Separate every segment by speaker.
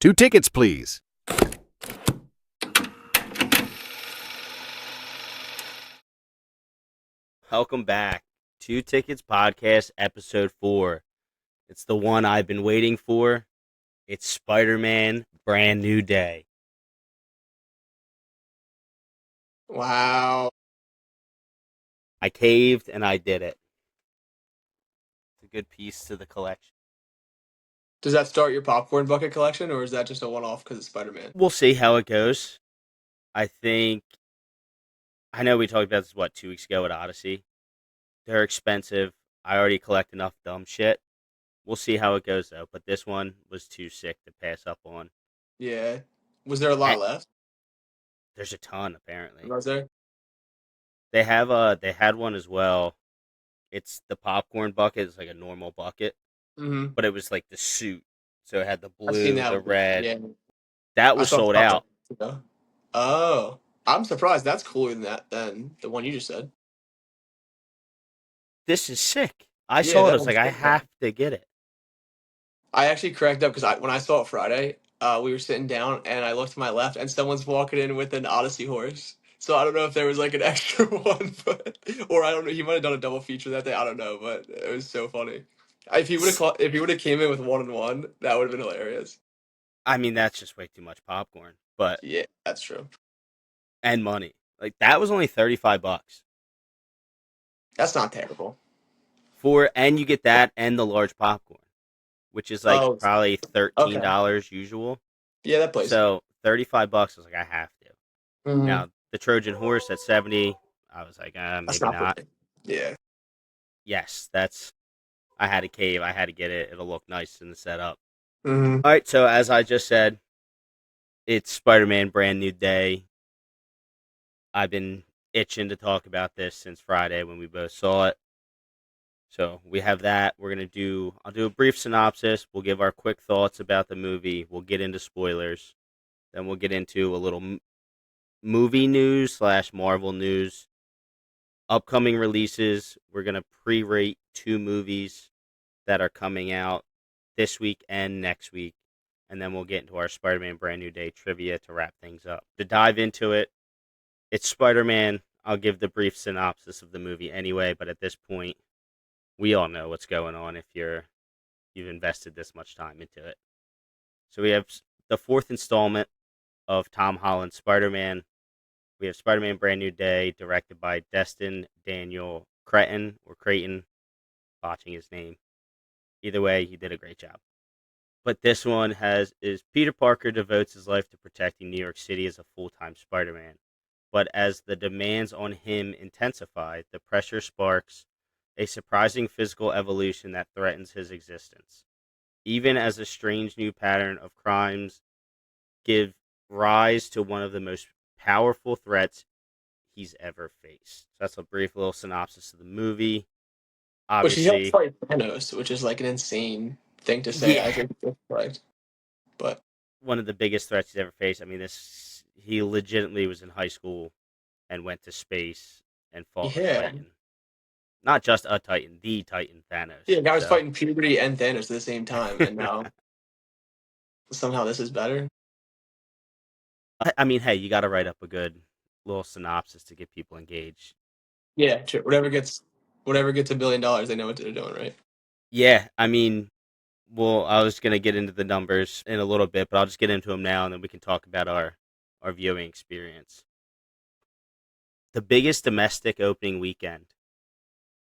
Speaker 1: 2 tickets, please.
Speaker 2: Welcome back. 2 Tickets Podcast, Episode 4. It's the one I've been waiting for. It's Spider-Man Brand New Day.
Speaker 3: Wow.
Speaker 2: I caved and I did it. It's a good piece to the collection.
Speaker 3: Does that start your popcorn bucket collection, or is that just a one-off because it's Spider-Man?
Speaker 2: We'll see how it goes. I know we talked about this, 2 weeks ago at Odyssey. They're expensive. I already collect enough dumb shit. We'll see how it goes, though. But this one was too sick to pass up on.
Speaker 3: Yeah. Was there a lot left?
Speaker 2: There's a ton, apparently.
Speaker 3: Was there?
Speaker 2: They had one as well. It's the popcorn bucket. It's like a normal bucket,
Speaker 3: Mm-hmm.
Speaker 2: but it was like the suit. So it had the
Speaker 3: I've seen
Speaker 2: blue,
Speaker 3: that
Speaker 2: the
Speaker 3: one.
Speaker 2: red.
Speaker 3: Yeah.
Speaker 2: That
Speaker 3: I
Speaker 2: was
Speaker 3: saw
Speaker 2: sold
Speaker 3: that
Speaker 2: out.
Speaker 3: one. Oh. I'm surprised. That's cooler than the one you just said.
Speaker 2: This is sick. I
Speaker 3: Yeah,
Speaker 2: saw it. I
Speaker 3: that
Speaker 2: was
Speaker 3: one's
Speaker 2: like, I
Speaker 3: sick,
Speaker 2: have to get it.
Speaker 3: I actually cracked up because when I saw it Friday, we were sitting down and I looked to my left and someone's walking in with an Odyssey horse. So I don't know if there was like an extra one, or I don't know. He might have done a double feature that day. I don't know, but it was so funny. If he would have came in with 1-1, that would have been hilarious.
Speaker 2: I mean, that's just way too much popcorn, but
Speaker 3: Yeah, that's true.
Speaker 2: and money. Like that was only $35
Speaker 3: That's not terrible.
Speaker 2: and you get that and the large popcorn, which is like
Speaker 3: Oh,
Speaker 2: probably
Speaker 3: okay.
Speaker 2: $13 usual.
Speaker 3: Yeah, that plays.
Speaker 2: So $35 I was like, I have to.
Speaker 3: Mhm.
Speaker 2: Now the Trojan horse at 70, I was like,
Speaker 3: That's
Speaker 2: maybe
Speaker 3: not
Speaker 2: not.
Speaker 3: bad. Yeah.
Speaker 2: Yes, I had to cave. I had to get it. It'll look nice in the setup.
Speaker 3: Mm-hmm.
Speaker 2: All right, so as I just said, it's Spider-Man Brand New Day. I've been itching to talk about this since Friday when we both saw it. So we have that. I'll do a brief synopsis. We'll give our quick thoughts about the movie. We'll get into spoilers. Then we'll get into a little movie news / Marvel news. Upcoming releases. We're going to pre-rate 2 movies that are coming out this week and next week. And then we'll get into our Spider-Man Brand New Day trivia to wrap things up. To dive into it, it's Spider-Man. I'll give the brief synopsis of the movie anyway, but at this point, we all know what's going on if you've invested this much time into it. So we have the 4th installment of Tom Holland's Spider-Man. We have Spider-Man Brand New Day, directed by Destin Daniel Cretton, botching his name. Either way, he did a great job. But this one is Peter Parker devotes his life to protecting New York City as a full-time Spider-Man. But as the demands on him intensify, the pressure sparks a surprising physical evolution that threatens his existence. Even as a strange new pattern of crimes give rise to one of the most powerful threats he's ever faced. So that's a brief little synopsis of the movie.
Speaker 3: Which he helped
Speaker 2: Obviously,
Speaker 3: fight Thanos, which is like an insane thing to say. I
Speaker 2: yeah,
Speaker 3: think that's correct. But
Speaker 2: one of the biggest threats he's ever faced. I mean, he legitimately was in high school and went to space and fought a
Speaker 3: yeah.
Speaker 2: Titan. Not just a Titan, the Titan Thanos.
Speaker 3: Yeah, guy was
Speaker 2: So
Speaker 3: fighting puberty and Thanos at the same time, and now somehow this is better.
Speaker 2: I mean, hey, you got to write up a good little synopsis to get people engaged.
Speaker 3: Yeah, sure. Whatever gets $1 billion, they know what they're doing, right?
Speaker 2: Yeah, I mean, well, I was gonna get into the numbers in a little bit, but I'll just get into them now, and then we can talk about our viewing experience. The biggest domestic opening weekend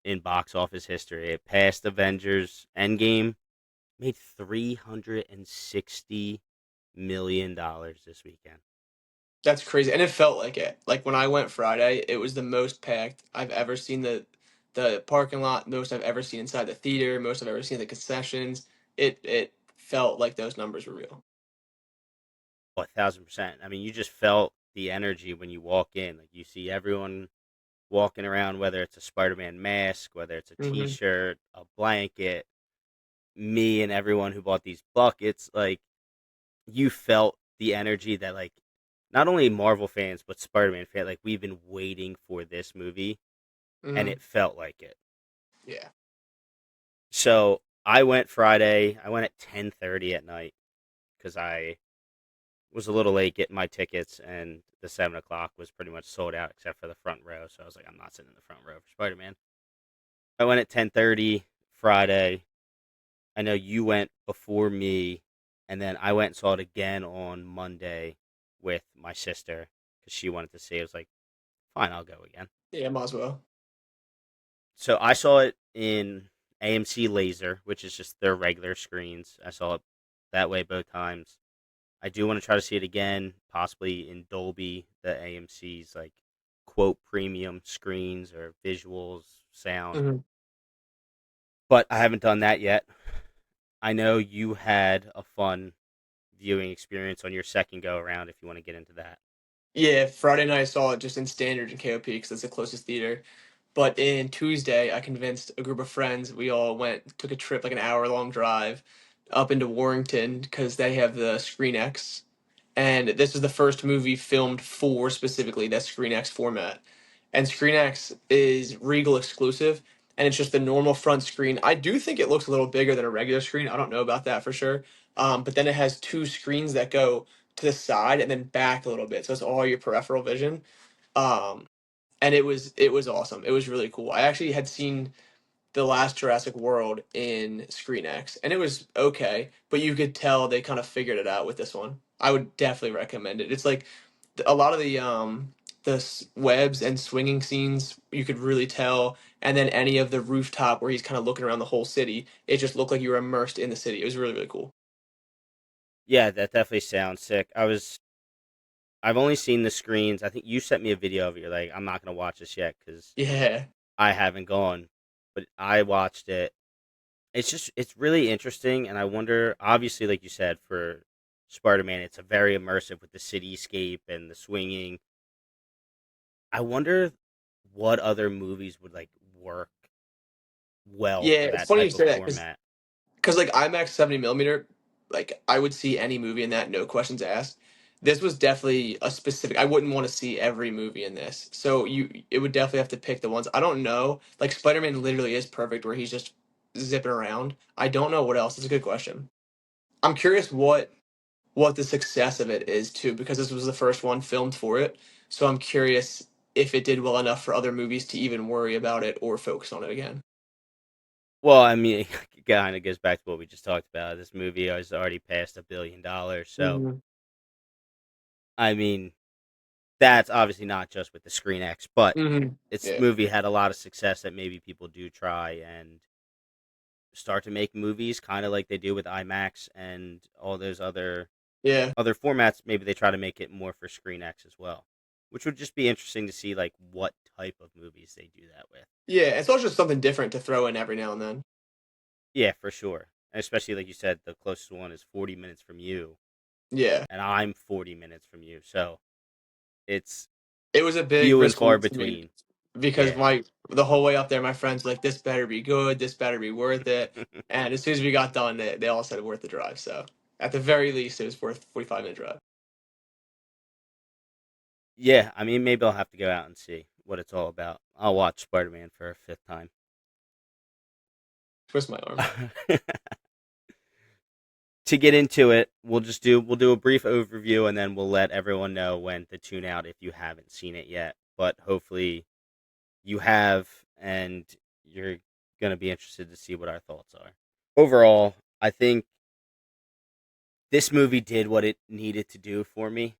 Speaker 2: in box office history. It passed Avengers Endgame, made $360 million this weekend.
Speaker 3: That's crazy, and it felt like it. Like when I went Friday, it was the most packed I've ever seen the parking lot, most I've ever seen inside the theater, most I've ever seen the concessions. It felt like those numbers were real.
Speaker 2: 1,000%. I mean, you just felt the energy when you walk in. Like you see everyone walking around, whether it's a Spider-Man mask, whether it's a
Speaker 3: Hmm.
Speaker 2: T-shirt, a blanket. Me and everyone who bought these buckets, like you felt the energy that like not only Marvel fans but Spider-Man fans, like we've been waiting for this movie, and
Speaker 3: Hmm.
Speaker 2: it felt like it.
Speaker 3: Yeah.
Speaker 2: So I went Friday. I went at 10:30 at night because I was a little late getting my tickets, and the 7 o'clock was pretty much sold out except for the front row. So I was like, I'm not sitting in the front row for Spider Man. I went at 10:30 Friday. I know you went before me, and then I went and saw it again on Monday with my sister because she wanted to see it. I was like, fine, I'll go again.
Speaker 3: Yeah, might as well.
Speaker 2: So I saw it in AMC Laser, which is just their regular screens. I saw it that way both times. I do want to try to see it again, possibly in Dolby, the AMC's like quote premium screens or visuals, sound.
Speaker 3: Hmm.
Speaker 2: But I haven't done that yet. I know you had a fun viewing experience on your second go around if you want to get into that.
Speaker 3: Yeah, Friday night I saw it just in standard in KOP because that's the closest theater. But in Tuesday, I convinced a group of friends. We all went, took a trip, like an hour-long drive, up into Warrington because they have the Screen X, and this is the first movie filmed for specifically that Screen X format. And Screen X is Regal exclusive, and it's just the normal front screen. I do think it looks a little bigger than a regular screen. I don't know about that for sure. But then it has two screens that go to the side and then back a little bit, so it's all your peripheral vision. Um, and it was awesome. It was really cool. I actually had seen the last Jurassic World in Screen X, and it was okay, but you could tell they kind of figured it out with this one. I would definitely recommend it. It's like a lot of the webs and swinging scenes you could really tell, and then any of the rooftop where he's kind of looking around the whole city, it just looked like you were immersed in the city. It was really really cool.
Speaker 2: Yeah, that definitely sounds sick. I've only seen the screens. I think you sent me a video of it. You're like, I'm not gonna watch this yet because
Speaker 3: Yeah,
Speaker 2: I haven't gone, but I watched it. It's really interesting, and I wonder. Obviously, like you said, for Spider Man, it's a very immersive with the cityscape and the swinging. I wonder what other movies would like work well
Speaker 3: yeah.
Speaker 2: for
Speaker 3: It's
Speaker 2: that
Speaker 3: funny you
Speaker 2: type of
Speaker 3: say that
Speaker 2: format.
Speaker 3: because like IMAX 70 millimeter, like I would see any movie in that, no questions asked. This was definitely a specific. I wouldn't want to see every movie in this, so it would definitely have to pick the ones. I don't know. Like Spider Man literally is perfect where he's just zipping around. I don't know what else. It's a good question. I'm curious what the success of it is too, because this was the first one filmed for it. So I'm curious if it did well enough for other movies to even worry about it or focus on it again.
Speaker 2: Well, I mean, it kind of goes back to what we just talked about. This movie has already passed $1 billion, so
Speaker 3: Hmm.
Speaker 2: I mean, that's obviously not just with the Screen X, but
Speaker 3: Hmm.
Speaker 2: its
Speaker 3: Yeah.
Speaker 2: movie had a lot of success that maybe people do try and start to make movies kind of like they do with IMAX and all those
Speaker 3: Yeah.
Speaker 2: other formats. Maybe they try to make it more for Screen X as well, which would just be interesting to see like what type of movies they do that with.
Speaker 3: Yeah. It's also just something different to throw in every now and then.
Speaker 2: Yeah, for sure. And especially like you said, the closest one is 40 minutes from you,
Speaker 3: Yeah.
Speaker 2: and I'm 40 minutes from you, so it's
Speaker 3: It was a big
Speaker 2: few and
Speaker 3: risk
Speaker 2: far
Speaker 3: move for me
Speaker 2: between.
Speaker 3: because
Speaker 2: Yeah.
Speaker 3: my the whole way up there, my friends were like, "This better be good. This better be worth it." And as soon as we got done, they all said worth the drive. So at the very least, it was worth 45-minute drive.
Speaker 2: Yeah, I mean, maybe I'll have to go out and see what it's all about. I'll watch Spider Man for a fifth time.
Speaker 3: Twist my arm.
Speaker 2: To get into it, we'll do a brief overview and then we'll let everyone know when to tune out if you haven't seen it yet. But hopefully you have, and you're gonna be interested to see what our thoughts are. Overall, I think this movie did what it needed to do for me.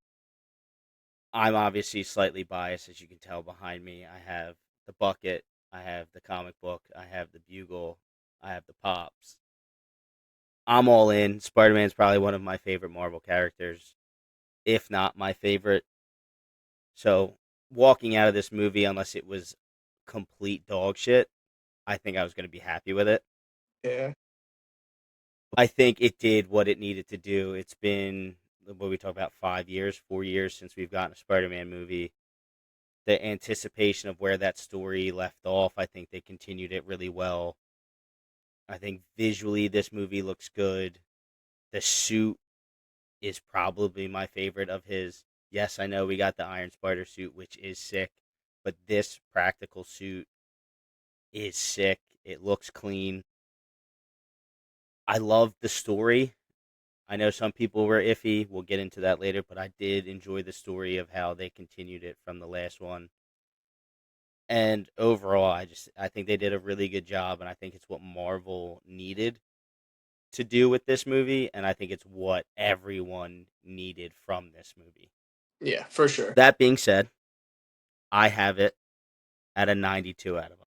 Speaker 2: I'm obviously slightly biased, as you can tell behind me. I have the bucket, I have the comic book, I have the bugle, I have the pops. I'm all in. Spider Man's probably one of my favorite Marvel characters, if not my favorite. So, walking out of this movie, unless it was complete dog shit, I think I was going to be happy with it.
Speaker 3: Yeah.
Speaker 2: I think it did what it needed to do. It's been, what we talk about, 5 years, 4 years since we've gotten a Spider Man movie. The anticipation of where that story left off, I think they continued it really well. I think visually this movie looks good. The suit is probably my favorite of his. Yes, I know we got the Iron Spider suit, which is sick, but this practical suit is sick. It looks clean. I love the story. I know some people were iffy. We'll get into that later, but I did enjoy the story of how they continued it from the last one. And overall, I think they did a really good job, and I think it's what Marvel needed to do with this movie, and I think it's what everyone needed from this movie.
Speaker 3: Yeah, for sure.
Speaker 2: That being said, I have it at a 92 out of 100.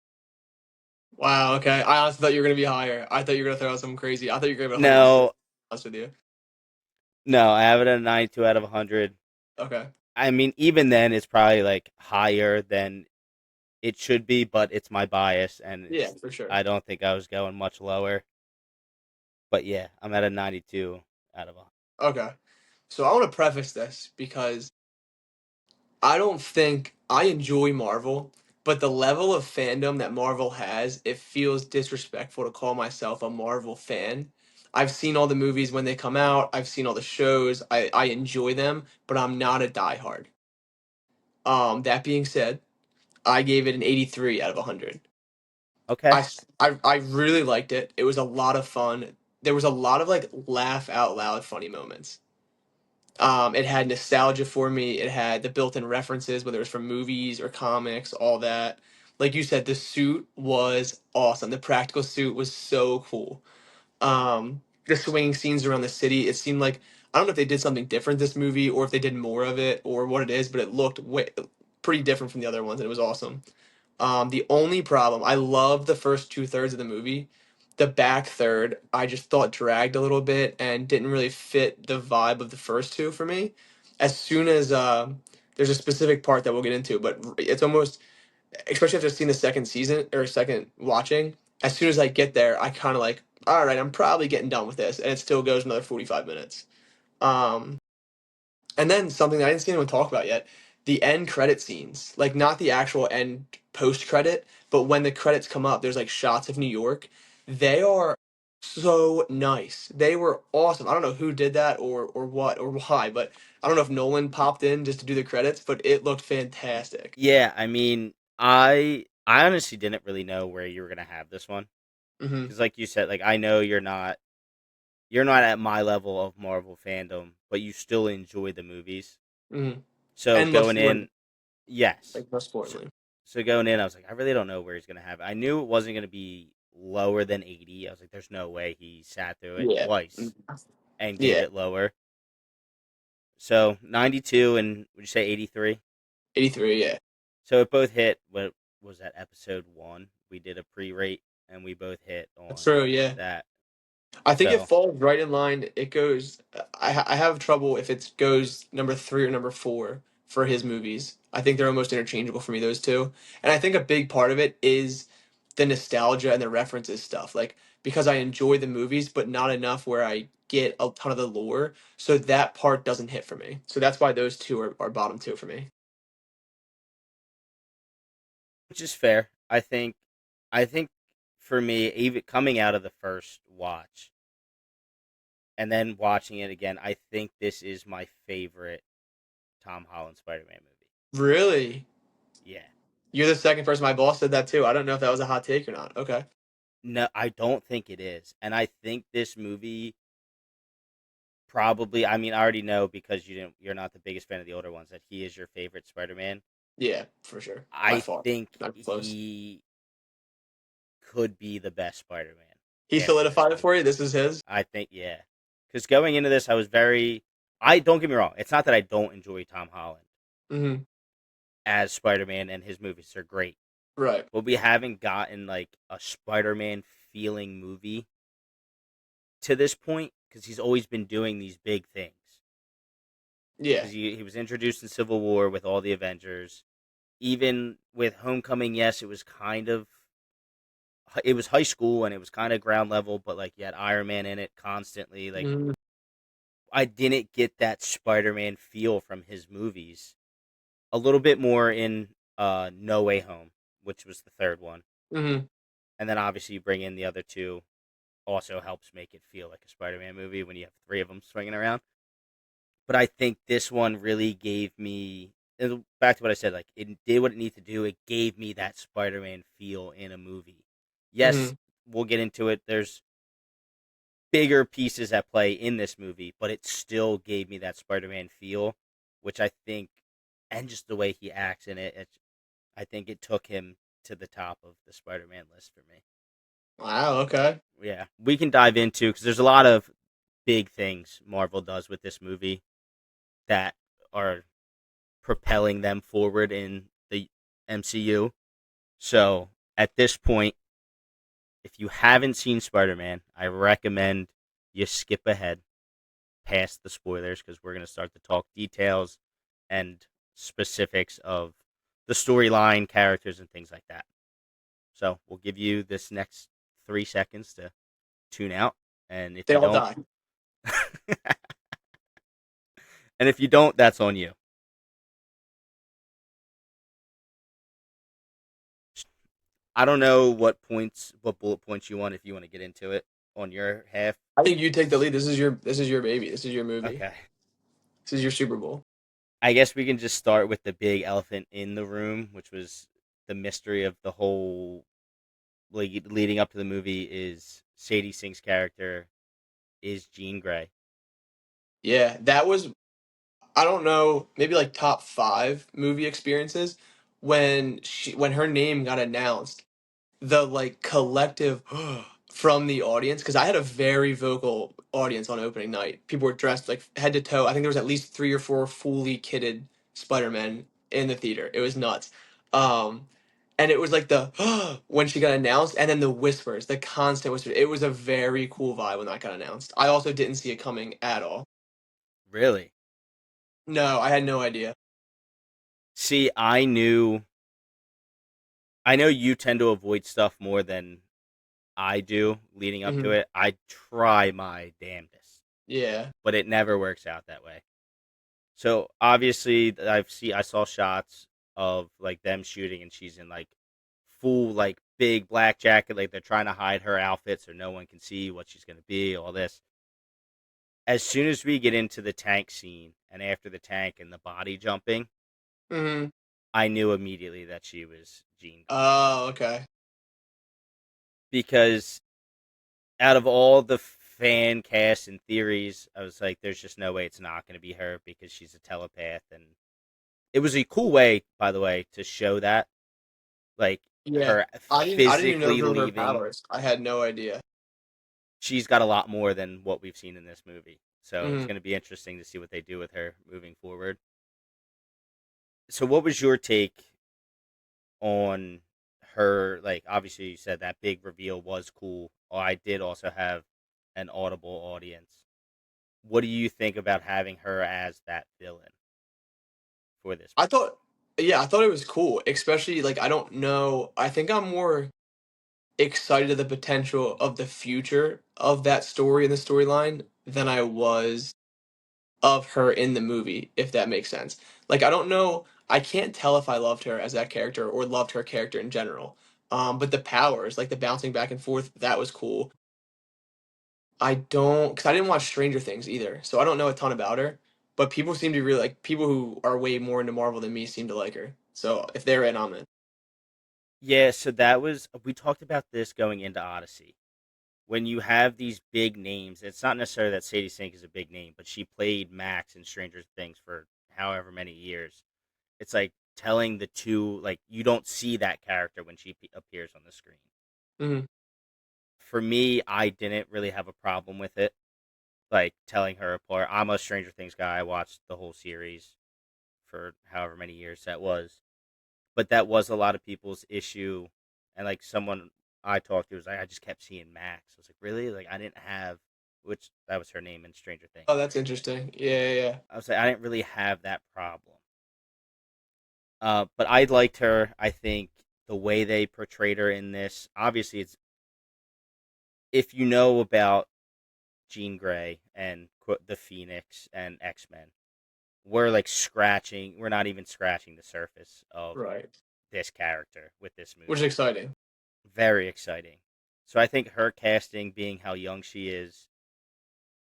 Speaker 3: Wow. Okay. I honestly thought you were gonna be higher. I thought you were gonna throw out something crazy. I thought you were gonna give it 106.
Speaker 2: No,
Speaker 3: Honest with you.
Speaker 2: no, I have it at a 92 out of 100.
Speaker 3: Okay.
Speaker 2: I mean, even then, it's probably like higher than it should be, but it's my bias, and
Speaker 3: Yeah, for sure.
Speaker 2: I don't think I was going much lower. But yeah, I'm at a 92 out of 100.
Speaker 3: Okay. So I want to preface this because I don't think I enjoy Marvel, but the level of fandom that Marvel has, it feels disrespectful to call myself a Marvel fan. I've seen all the movies when they come out. I've seen all the shows. I enjoy them, but I'm not a diehard. That being said, I gave it an 83 out of 100.
Speaker 2: Okay.
Speaker 3: I really liked it. It was a lot of fun. There was a lot of like laugh out loud funny moments. It had nostalgia for me. It had the built-in references, whether it was from movies or comics, all that. Like you said, the suit was awesome. The practical suit was so cool. The swinging scenes around the city, it seemed like I don't know if they did something different this movie or if they did more of it or what it is, but it looked pretty different from the other ones, and it was awesome. The only problem, I love the first two thirds of the movie. The back third, I just thought dragged a little bit and didn't really fit the vibe of the first two for me. As soon as there's a specific part that we'll get into, but it's almost, especially after seeing the second season or second watching, as soon as I get there, I kind of like, all right, I'm probably getting done with this, and it still goes another 45 minutes. Um, and then something that I didn't see anyone talk about yet, the end credit scenes. Like not the actual end post credit, but when the credits come up, there's like shots of New York. They are so nice. They were awesome. I don't know who did that or what or why, but I don't know if Nolan popped in just to do the credits, but it looked fantastic.
Speaker 2: Yeah, I mean, I honestly didn't really know where you were gonna have this one
Speaker 3: Mhm.
Speaker 2: because, like you said, like I know you're not at my level of Marvel fandom, but you still enjoy the movies.
Speaker 3: Mhm.
Speaker 2: So
Speaker 3: And most
Speaker 2: going
Speaker 3: importantly,
Speaker 2: in, yes.
Speaker 3: like most
Speaker 2: So,
Speaker 3: importantly.
Speaker 2: so going in, I was like, I really don't know where he's gonna have it. I knew it wasn't gonna be lower than 80. I was like, there's no way he sat through it
Speaker 3: Yeah.
Speaker 2: twice
Speaker 3: Mhm.
Speaker 2: and gave
Speaker 3: Yeah.
Speaker 2: it lower. So 92 and would you say 83?
Speaker 3: 83, yeah.
Speaker 2: So it both hit. What was that? Episode 1. We did a pre-rate and we both hit
Speaker 3: That's
Speaker 2: on
Speaker 3: true, yeah.
Speaker 2: that.
Speaker 3: I think it
Speaker 2: So
Speaker 3: falls right in line. It goes. I have trouble if it goes number three or number four for his movies. I think they're almost interchangeable for me, those two. And I think a big part of it is the nostalgia and the references stuff. Like because I enjoy the movies, but not enough where I get a ton of the lore. So that part doesn't hit for me. So that's why those two are bottom two for me.
Speaker 2: which is fair. I think for me, even coming out of the first watch and then watching it again, I think this is my favorite Tom Holland Spider-Man movie.
Speaker 3: Really,
Speaker 2: Yeah.
Speaker 3: you're the second person. My boss said that too. I don't know if that was a hot take or not. Okay.
Speaker 2: No, I don't think it is. And I think this movie probably, I mean, I already know because you're not the biggest fan of the older ones that he is your favorite Spider-Man.
Speaker 3: Yeah, for sure. By
Speaker 2: I
Speaker 3: far,
Speaker 2: think
Speaker 3: not close.
Speaker 2: he could be the best
Speaker 3: He
Speaker 2: Spider-Man after this
Speaker 3: solidified it for
Speaker 2: movie.
Speaker 3: you. This is his.
Speaker 2: I think yeah. Cuz going into this I don't get me wrong. It's not that I don't enjoy Tom Holland
Speaker 3: Hmm.
Speaker 2: as Spider-Man and his movies are great.
Speaker 3: Right.
Speaker 2: But we haven't gotten like a Spider-Man feeling movie to this point cuz he's always been doing these big things.
Speaker 3: Yeah.
Speaker 2: Cuz he was introduced in Civil War with all the Avengers. Even with Homecoming, yes, it was high school and it was kind of ground level, but like you had Iron Man in it constantly. Like
Speaker 3: Hmm.
Speaker 2: I didn't get that Spider-Man feel from his movies. A little bit more in No Way Home, which was the third one,
Speaker 3: Hmm.
Speaker 2: and then obviously you bring in the other two. Also helps make it feel like a Spider-Man movie when you have three of them swinging around. But I think this one really gave me and back to what I said. Like it did what it needed to do. It gave me that Spider-Man feel in a movie.
Speaker 3: Hmm.
Speaker 2: Yes, we'll get into it. bigger pieces at play in this movie, but it still gave me that Spider-Man feel, which I think, and just the way he acts in it, I think it took him to the top of the Spider-Man list for me.
Speaker 3: Wow. Okay.
Speaker 2: Yeah, we can dive into because there's a lot of big things Marvel does with this movie that are propelling them forward in the MCU. So at this point, if you haven't seen Spider Man, I recommend you skip ahead past the spoilers because we're going to start to talk details and specifics of the storyline, characters, and things like that. So we'll give you this next 3 seconds to tune out. And if
Speaker 3: They
Speaker 2: you
Speaker 3: all
Speaker 2: don't,
Speaker 3: die.
Speaker 2: and if you don't, that's on you. I don't know what bullet points you want if you want to get into it on your half.
Speaker 3: I think you take the lead. This is your baby. This is your movie.
Speaker 2: Okay.
Speaker 3: This is your Super Bowl.
Speaker 2: I guess we can just start with the big elephant in the room, which was the mystery of the whole leading up to the movie is Sadie Sink's character is Jean Grey.
Speaker 3: Yeah, that was, I don't know, maybe like top five movie experiences when her name got announced. The like collective from the audience, because I had a very vocal audience on opening night. People were dressed like head to toe. I think there was at least three or four fully kitted Spider-Man in the theater. It was nuts. Um, and it was like the when she got announced, and then the whispers, the constant whispers. It was a very cool vibe when that got announced. I also didn't see it coming at all.
Speaker 2: Really?
Speaker 3: No, I had no idea.
Speaker 2: See, I know you tend to avoid stuff more than I do leading up to
Speaker 3: Hmm.
Speaker 2: it. I try my damnedest,
Speaker 3: Yeah.
Speaker 2: but it never works out that way. So obviously, I saw shots of like them shooting, and she's in like full like big black jacket, like they're trying to hide her outfit so no one can see what she's gonna be. All this. As soon as we get into the tank scene, and after the tank and the body jumping,
Speaker 3: Hmm.
Speaker 2: I knew immediately that she was Jean Grey
Speaker 3: Oh, okay.
Speaker 2: because out of all the fan casts and theories, I was like, "There's just no way it's not going to be her because she's a telepath." And it was a cool way, by the way, to show that, like
Speaker 3: Yeah.
Speaker 2: her
Speaker 3: I didn't even
Speaker 2: physically
Speaker 3: know her
Speaker 2: leaving.
Speaker 3: powers. I had no idea.
Speaker 2: She's got a lot more than what we've seen in this movie, so it's
Speaker 3: Hmm.
Speaker 2: going to be interesting to see what they do with her moving forward. So, what was your take on her? Like, obviously, you said that big reveal was cool. I did also have an audible audience. What do you think about having her as that villain for this
Speaker 3: I
Speaker 2: movie?
Speaker 3: thought, yeah, I thought it was cool, especially like I don't know. I think I'm more excited at the potential of the future of that story and the storyline than I was of her in the movie, if that makes sense. Like I don't know, I can't tell if I loved her as that character or loved her character in general. But the powers, like the bouncing back and forth, that was cool. I don't, because I didn't watch Stranger Things either, so I don't know a ton about her. But people seem to really like people who are way more into Marvel than me seem to like her. So if they're in, I'm in.
Speaker 2: Yeah, so that was we talked about this going into Odyssey. When you have these big names, it's not necessarily that Sadie Sink is a big name, but she played Max in Stranger Things for however many years. It's like telling the two, like you don't see that character when she appears on the screen.
Speaker 3: Hmm.
Speaker 2: For me, I didn't really have a problem with it, like telling her apart. I'm a Stranger Things guy. I watched the whole series for however many years that was, but that was a lot of people's issue. And like someone I talked to was like, I just kept seeing Max. I was like, really? Like I didn't have, which that was her name in Stranger Things.
Speaker 3: Oh, that's interesting. Yeah, yeah,
Speaker 2: I was like, I didn't really have that problem. But I liked her. I think the way they portrayed her in this, obviously, it's if you know about Jean Grey and the Phoenix and X Men, we're like scratching. We're not even scratching the surface of
Speaker 3: yeah. Right.
Speaker 2: this character with this
Speaker 3: Which is
Speaker 2: movie.
Speaker 3: exciting.
Speaker 2: Very exciting. So I think her casting, being how young she is,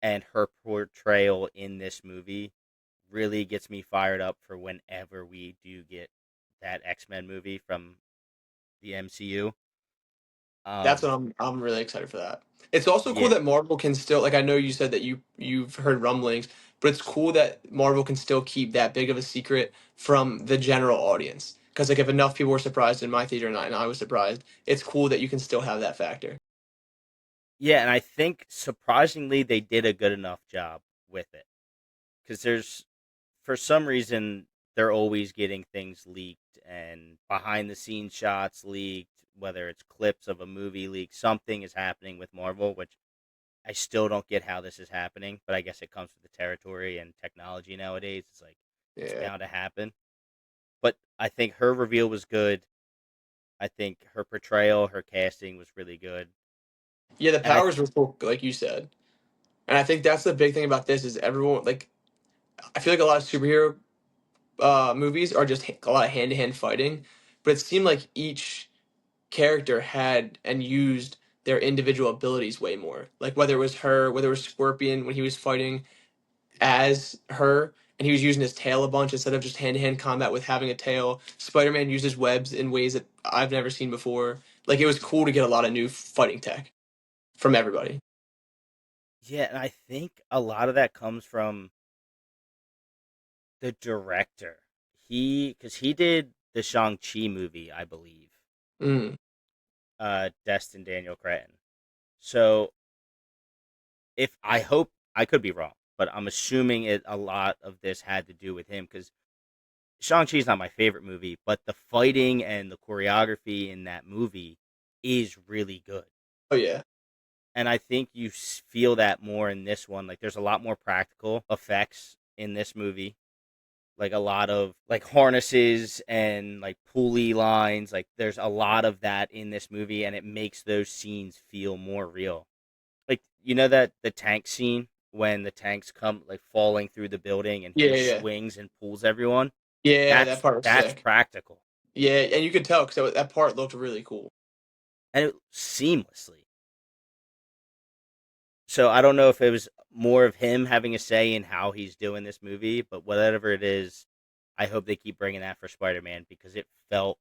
Speaker 2: and her portrayal in this movie really gets me fired up for whenever we do get that X Men movie from the MCU.
Speaker 3: That's what
Speaker 2: Um,
Speaker 3: I'm really excited for that. It's also cool
Speaker 2: yeah,
Speaker 3: that Marvel can still, like, I know you said that you've heard rumblings, but it's cool that Marvel can still keep that big of a secret from the general audience. Because like if enough people were surprised in my theater and I was surprised, it's cool that you can still have that factor.
Speaker 2: yeah, and I think surprisingly they did a good enough job with it because there's for some reason they're always getting things leaked and behind the scenes shots leaked, whether it's clips of a movie leaked, something is happening with Marvel, which I still don't get how this is happening, but I guess it comes with the territory and technology nowadays. It's like it's
Speaker 3: Yeah.
Speaker 2: bound to happen. But I think her reveal was good. I think her portrayal, her casting was really good.
Speaker 3: Yeah, the
Speaker 2: And I
Speaker 3: powers were cool, like you said. And I think that's the big thing about this is everyone like I feel like a lot of superhero movies are just a lot of hand to hand fighting, but it seemed like each character had and used their individual abilities way more. Like whether it was her, whether it was Scorpion when he was fighting as her and he was using his tail a bunch instead of just hand to hand combat with having a tail. Spider Man uses webs in ways that I've never seen before. Like it was cool to get a lot of new fighting tech from everybody.
Speaker 2: yeah, and I think a lot of that comes from the director. Because he did the Shang-Chi movie, I believe,
Speaker 3: Mm.
Speaker 2: Destin Daniel Cretton. So if I hope I could be wrong, but I'm assuming a lot of this had to do with him because Shang-Chi is not my favorite movie, but the fighting and the choreography in that movie is really good.
Speaker 3: Oh yeah.
Speaker 2: And I think you feel that more in this one. Like there's a lot more practical effects in this movie, like a lot of like harnesses and like pulley lines. Like there's a lot of that in this movie, and it makes those scenes feel more real. Like you know that the tank scene when the tanks come like falling through the building and
Speaker 3: Yeah,
Speaker 2: he
Speaker 3: yeah, yeah.
Speaker 2: swings and pulls everyone.
Speaker 3: Yeah, that part was
Speaker 2: That's
Speaker 3: sick.
Speaker 2: practical,
Speaker 3: Yeah, and you could tell because that part looked really cool.
Speaker 2: and it seamlessly. So I don't know if it was more of him having a say in how he's doing this movie, but whatever it is, I hope they keep bringing that for Spider-Man because it felt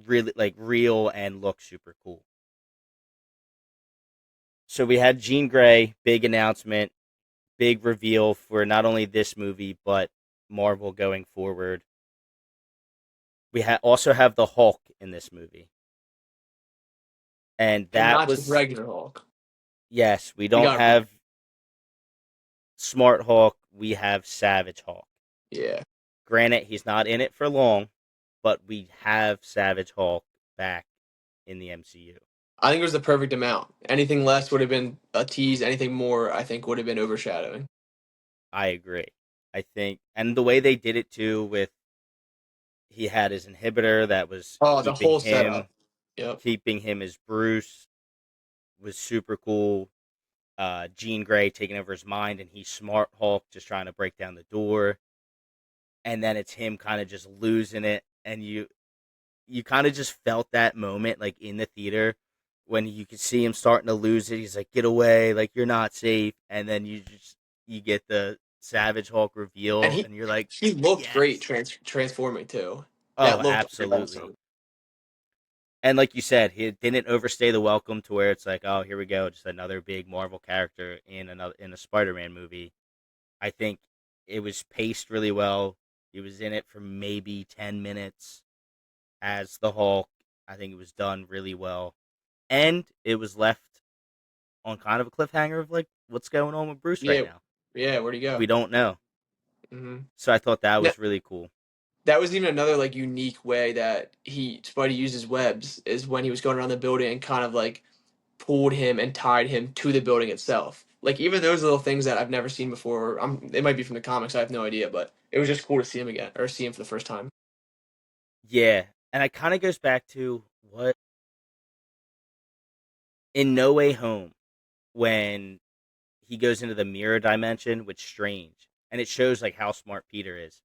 Speaker 2: really like real and looked super cool. So we had Jean Grey, big announcement, big reveal for not only this movie but Marvel going forward. We also have the Hulk in this movie, and
Speaker 3: And
Speaker 2: that
Speaker 3: not just
Speaker 2: was
Speaker 3: regular Hulk.
Speaker 2: yes. We
Speaker 3: We
Speaker 2: don't
Speaker 3: got
Speaker 2: have Smart Hulk. We have Savage Hulk.
Speaker 3: yeah.
Speaker 2: Granted, he's not in it for long, but we have Savage Hulk back in the MCU.
Speaker 3: I think it was the perfect amount. Anything less would have been a tease. Anything more, I think, would have been overshadowing.
Speaker 2: I agree. I think, and the way they did it too, with he had his inhibitor that was
Speaker 3: Oh, the whole setup. Yep.
Speaker 2: keeping him as Bruce was super cool. Jean Grey taking over his mind, and he's Smart Hulk just trying to break down the door, and then it's him kind of just losing it, and you kind of just felt that moment like in the theater when you could see him starting to lose it. He's like, "Get away! Like you're not safe." And then you get the Savage Hulk
Speaker 3: And
Speaker 2: reveal,
Speaker 3: he
Speaker 2: and you're like,
Speaker 3: he looked great
Speaker 2: "Yes!"
Speaker 3: transforming too.
Speaker 2: Oh,
Speaker 3: That looked
Speaker 2: absolutely.
Speaker 3: awesome.
Speaker 2: And like you said, he didn't overstay the welcome to where it's like, "Oh, here we go, just another big Marvel character in a Spider-Man movie." I think it was paced really well. He was in it for maybe 10 minutes as the Hulk. I think it was done really well, and it was left on kind of a cliffhanger of like what's going on with Bruce right
Speaker 3: Yeah,
Speaker 2: now.
Speaker 3: yeah. Where'd he
Speaker 2: We
Speaker 3: go?
Speaker 2: don't know.
Speaker 3: Hmm.
Speaker 2: So I thought that was really cool.
Speaker 3: That was even another like unique way that he Spidey uses webs is when he was going around the building and kind of like pulled him and tied him to the building itself. Like even those little things that I've never seen before. It might be from the comics. I have no idea, but it was just cool to see him again or see him for the first time.
Speaker 2: Yeah, and it kind of goes back to what in No Way Home when he goes into the mirror dimension with Strange, and it shows like how smart Peter is,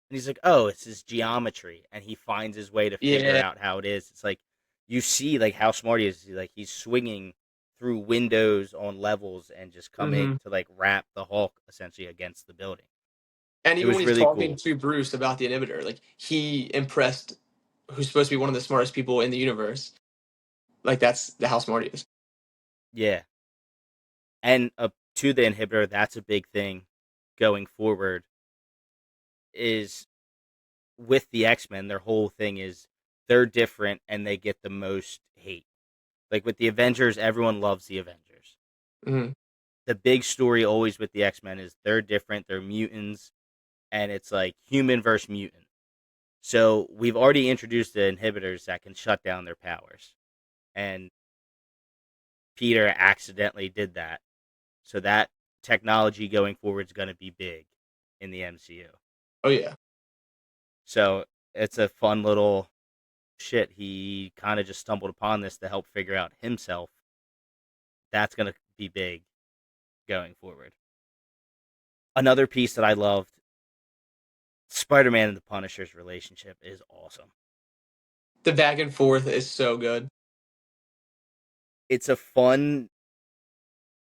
Speaker 2: and he's like, "Oh, it's his geometry," and he finds his way to figure
Speaker 3: Yeah.
Speaker 2: out how it is. It's like you see like how smart he is. Like he's swinging through windows on levels and just coming
Speaker 3: Hmm.
Speaker 2: to like wrap the Hulk essentially against the building.
Speaker 3: And
Speaker 2: It
Speaker 3: even when
Speaker 2: was
Speaker 3: he's
Speaker 2: really
Speaker 3: talking
Speaker 2: cool.
Speaker 3: to Bruce about the inhibitor, like he impressed who's supposed to be one of the smartest people in the universe. Like that's how smart he is.
Speaker 2: Yeah, and to the inhibitor, that's a big thing going forward. Is with the X Men, their whole thing is they're different and they get the most hate. Like with the Avengers, everyone loves the Avengers.
Speaker 3: Hmm.
Speaker 2: The big story always with the X Men is they're different, they're mutants, and it's like human versus mutant. So we've already introduced the inhibitors that can shut down their powers, and Peter accidentally did that. So that technology going forward is going to be big in the MCU.
Speaker 3: Oh yeah.
Speaker 2: So it's a fun little shit. He kind of just stumbled upon this to help figure out himself. That's going to be big going forward. Another piece that I loved, Spider-Man and the Punisher's relationship is awesome.
Speaker 3: The back and forth is so good.
Speaker 2: It's a fun,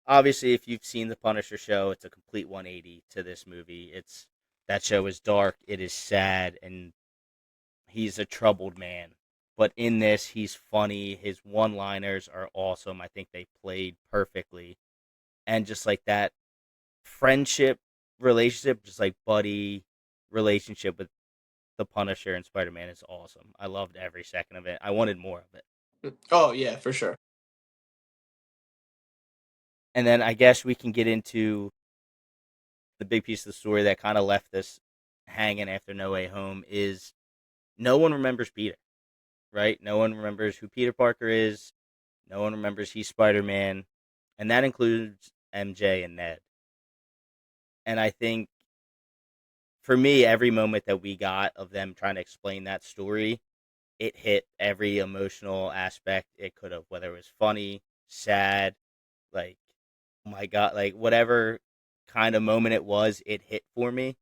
Speaker 2: obviously if you've seen the Punisher show, it's a complete 180 to this movie. It's that show is dark, it is sad, and he's a troubled man. But in this, he's funny. His one-liners are awesome. I think they played perfectly. And just like that friendship relationship, just like buddy relationship with the Punisher and Spider-Man is awesome. I loved every second of it. I wanted more of it.
Speaker 3: Oh yeah, for sure.
Speaker 2: And then I guess we can get into the big piece of the story that kind of left us hanging after No Way Home is no one remembers Peter, right? No one remembers who Peter Parker is. No one remembers he's Spider Man, and that includes MJ and Ned. And I think for me, every moment that we got of them trying to explain that story, it hit every emotional aspect it could have, whether it was funny, sad, like, oh my God, like whatever kind of moment it was, it hit for me.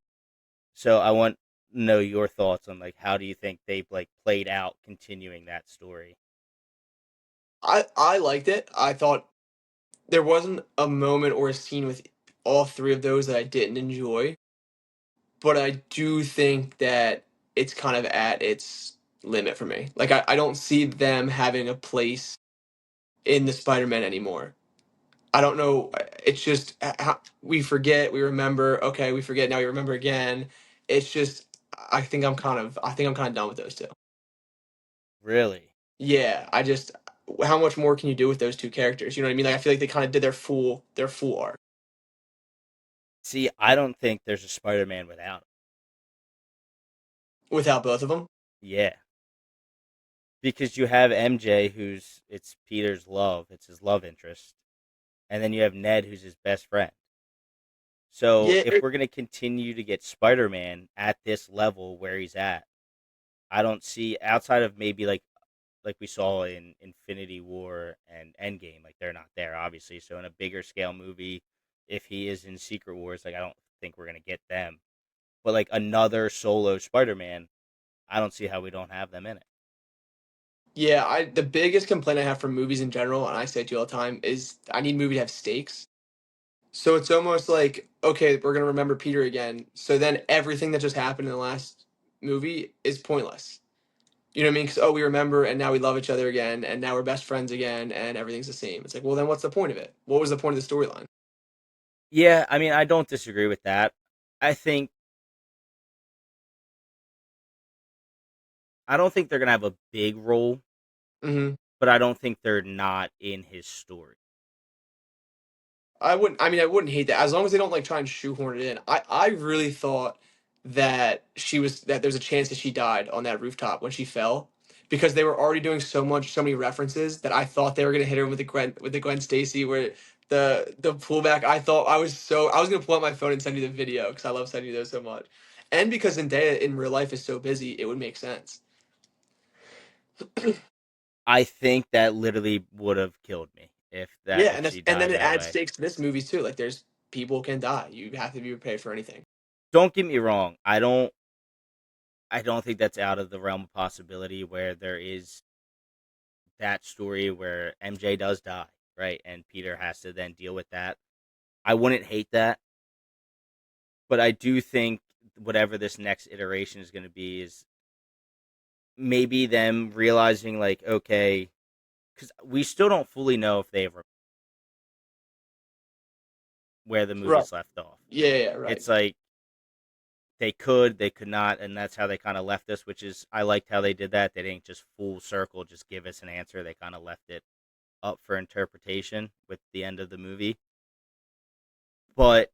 Speaker 2: So I want to know your thoughts on like how do you think they like played out continuing that story?
Speaker 3: I liked it. I thought there wasn't a moment or a scene with all three of those that I didn't enjoy, but I do think that it's kind of at its limit for me. Like I don't see them having a place in the Spider-Man anymore. I don't know. It's just how we forget, we remember. Okay, we forget now. We remember again. It's just. I think I'm kind of done with those two.
Speaker 2: Really?
Speaker 3: Yeah, I just. How much more can you do with those two characters? You know what I mean? Like I feel like they kind of did their full arc
Speaker 2: See, I don't think there's a Spider Man without him.
Speaker 3: without both of them.
Speaker 2: Yeah. Because you have MJ, who's it's Peter's love, it's his love interest, and then you have Ned, who's his best friend. So
Speaker 3: Yeah,
Speaker 2: if we're gonna continue to get Spider Man at this level where he's at, I don't see outside of maybe like we saw in Infinity War and Endgame, like they're not there obviously. So in a bigger scale movie, if he is in Secret Wars, like I don't think we're gonna get them. But like another solo Spider Man, I don't see how we don't have them in it.
Speaker 3: yeah. I the biggest complaint I have from movies in general, and I say it to you all the time, is I need movie to have stakes. So it's almost like, okay, we're gonna remember Peter again. So then everything that just happened in the last movie is pointless. You know what I mean? Because oh, we remember, and now we love each other again, and now we're best friends again, and everything's the same. It's like, well, then what's the point of it? What was the point of the storyline?
Speaker 2: Yeah, I mean I don't disagree with that. I think I don't think they're gonna have a big role,
Speaker 3: Hmm.
Speaker 2: but I don't think they're not in his story.
Speaker 3: I wouldn't. I mean, I wouldn't hate that as long as they don't like try and shoehorn it in. I really thought that there's a chance that she died on that rooftop when she fell because they were already doing so many references that I thought they were gonna hit her with the Gwen Stacy where the pullback. I was gonna pull out my phone and send you the video because I love sending you those so much, and because Zendaya in real life is so busy, it would make sense.
Speaker 2: I think that literally would have killed me
Speaker 3: Yeah,
Speaker 2: if she
Speaker 3: and then
Speaker 2: died
Speaker 3: it
Speaker 2: that
Speaker 3: adds
Speaker 2: way.
Speaker 3: stakes to this movie too. Like there's people can die. You have to be prepared for anything.
Speaker 2: Don't get me wrong. I don't think that's out of the realm of possibility where there is that story where MJ does die, right? And Peter has to then deal with that. I wouldn't hate that, but I do think whatever this next iteration is going to be is maybe them realizing like okay, because we still don't fully know if they've where the
Speaker 3: Right.
Speaker 2: movie's left off.
Speaker 3: Yeah, right.
Speaker 2: It's like they could not, and that's how they kind of left us. Which is, I liked how they did that. They didn't just full circle, just give us an answer. They kind of left it up for interpretation with the end of the movie. But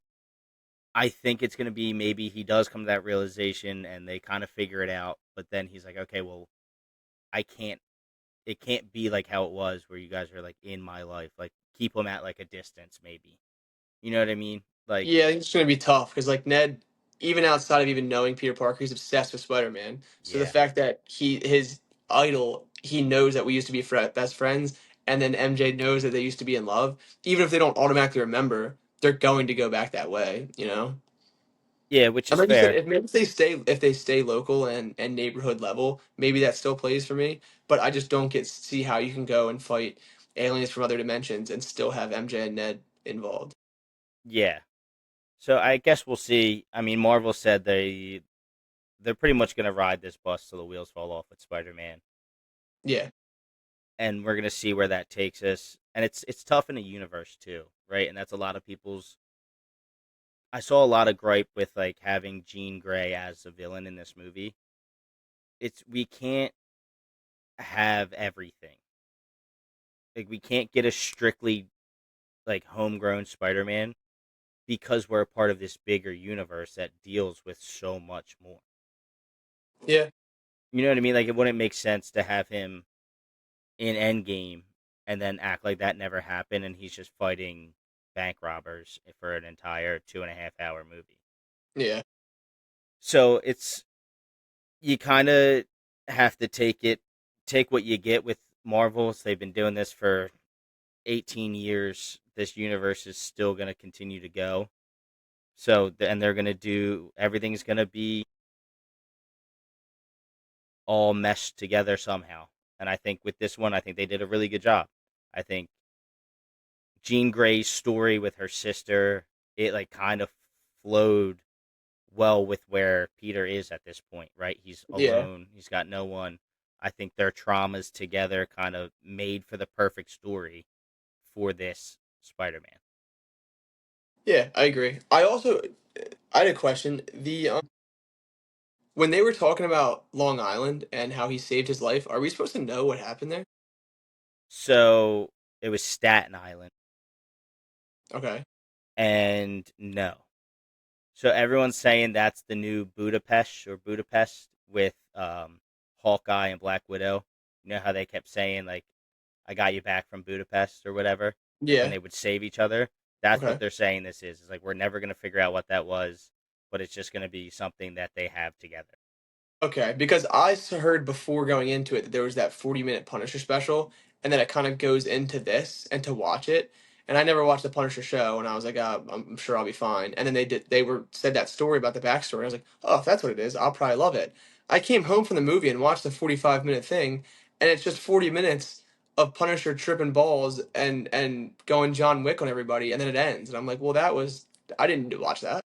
Speaker 2: I think it's going to be maybe he does come to that realization and they kind of figure it out. But then he's like, okay, well, I can't. It can't be like how it was where you guys are like in my life. Like keep them at like a distance, maybe. You know what I mean? Like,
Speaker 3: Yeah, I think it's gonna be tough because like Ned, even outside of even knowing Peter Parker, he's obsessed with Spider-Man. So the
Speaker 2: yeah,
Speaker 3: fact that his idol, he knows that we used to be best friends, and then MJ knows that they used to be in love. Even if they don't automatically remember, they're going to go back that way. You know.
Speaker 2: yeah, which
Speaker 3: And
Speaker 2: is
Speaker 3: like you said,
Speaker 2: fair.
Speaker 3: if maybe if they stay local and neighborhood level, maybe that still plays for me. But I just don't get see how you can go and fight aliens from other dimensions and still have MJ and Ned involved.
Speaker 2: Yeah. So I guess we'll see. I mean, Marvel said they're pretty much going to ride this bus till the wheels fall off with Spider-Man,
Speaker 3: Yeah,
Speaker 2: and we're going to see where that takes us. And it's tough in a universe too, right? And that's a lot of people's. I saw a lot of gripe with like having Jean Grey as a villain in this movie. It's we can't have everything. Like we can't get a strictly like homegrown Spider-Man because we're a part of this bigger universe that deals with so much more.
Speaker 3: yeah,
Speaker 2: You know what I mean? Like it wouldn't make sense to have him in Endgame and then act like that never happened and he's just fighting bank robbers for an entire 2.5 hour movie.
Speaker 3: yeah.
Speaker 2: So it's you kind of have to take what you get with Marvels. They've been doing this for 18 years. This universe is still going to continue to go. So and they're going to do everything's going to be all meshed together somehow. And I think with this one, I think they did a really good job. I think Jean Grey's story with her sister, it like kind of flowed well with where Peter is at this point, right? He's
Speaker 3: Yeah.
Speaker 2: alone, he's got no one. I think their traumas together kind of made for the perfect story for this Spider-Man.
Speaker 3: Yeah, I agree. I had a question. When they were talking about Long Island and how he saved his life, are we supposed to know what happened there?
Speaker 2: So it was Staten Island,
Speaker 3: Okay.
Speaker 2: and no. So everyone's saying that's the new Budapest or Budapest with Hawkeye and Black Widow. You know how they kept saying like I got you back from Budapest or whatever when
Speaker 3: Yeah.
Speaker 2: they would save each other. That's what
Speaker 3: Okay.
Speaker 2: they're saying this is. It's like we're never going to figure out what that was, but it's just going to be something that they have together.
Speaker 3: Okay, because heard before going into it that there was that 40-minute Punisher special, and then it kind of goes into this, and to watch it. And I never watched the Punisher show, and I was like, I'm sure I'll be fine. And then they said that story about the backstory. I was like, oh, if that's what it is, I'll probably love it. I came home from the movie and watched the 45-minute thing, and it's just 40 minutes of Punisher tripping balls and going John Wick on everybody, and then it ends. And I'm like, well, I didn't watch that.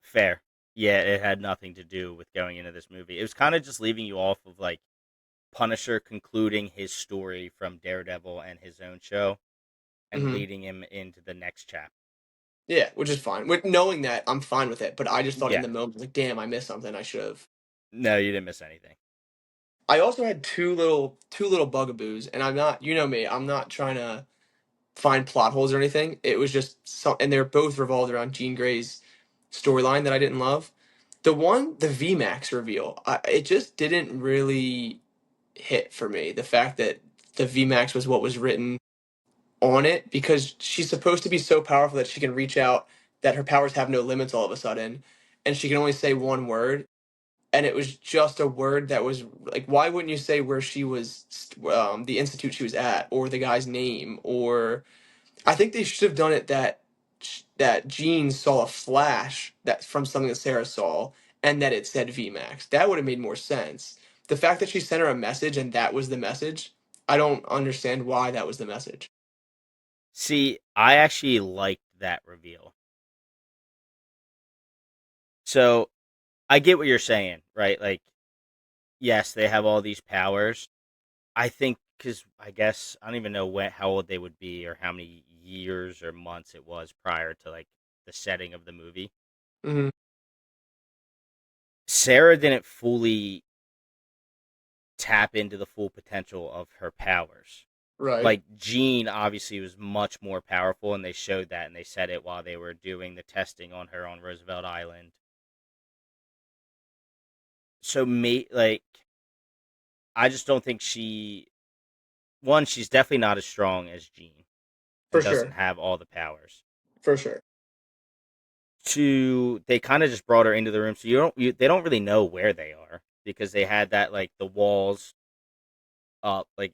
Speaker 2: Fair. Yeah, it had nothing to do with going into this movie. It was kind of just leaving you off of like Punisher concluding his story from Daredevil and his own show and
Speaker 3: Hmm.
Speaker 2: leading him into the next chapter.
Speaker 3: Yeah, which is fine. With knowing that, I'm fine with it. But I just thought in
Speaker 2: Yeah.
Speaker 3: the moment, like, damn, I missed something. I should have.
Speaker 2: No, you didn't miss anything.
Speaker 3: I also had two little bugaboos, and I'm not, you know me, I'm not trying to find plot holes or anything. It was just and they're both revolved around Jean Grey's storyline that I didn't love. The VMAX reveal, it just didn't really hit for me. The fact that the VMAX was what was written on it, because she's supposed to be so powerful that she can reach out, that her powers have no limits all of a sudden, and she can only say one word, and it was just a word that was like, why wouldn't you say where she was, the institute she was at, or the guy's name, or I think they should have done it that Jean saw a flash that from something that Sarah saw, and that it said VMAX. That would have made more sense. The fact that she sent her a message and that was the message, I don't understand why that was the message.
Speaker 2: See, I actually liked that reveal. So I get what you're saying, right? Like, yes, they have all these powers, I think because I guess I don't even know how old they would be or how many years or months it was prior to like the setting of the movie.
Speaker 3: Hmm.
Speaker 2: Sarah didn't fully tap into the full potential of her powers.
Speaker 3: Right.
Speaker 2: Like Jean obviously was much more powerful, and they showed that, and they said it while they were doing the testing on her on Roosevelt Island. So, like, I just don't think she's definitely not as strong as Jean
Speaker 3: For
Speaker 2: and doesn't
Speaker 3: sure.
Speaker 2: have all the powers.
Speaker 3: For sure.
Speaker 2: Two, they kind of just brought her into the room, so they don't really know where they are because they had that like the walls up, like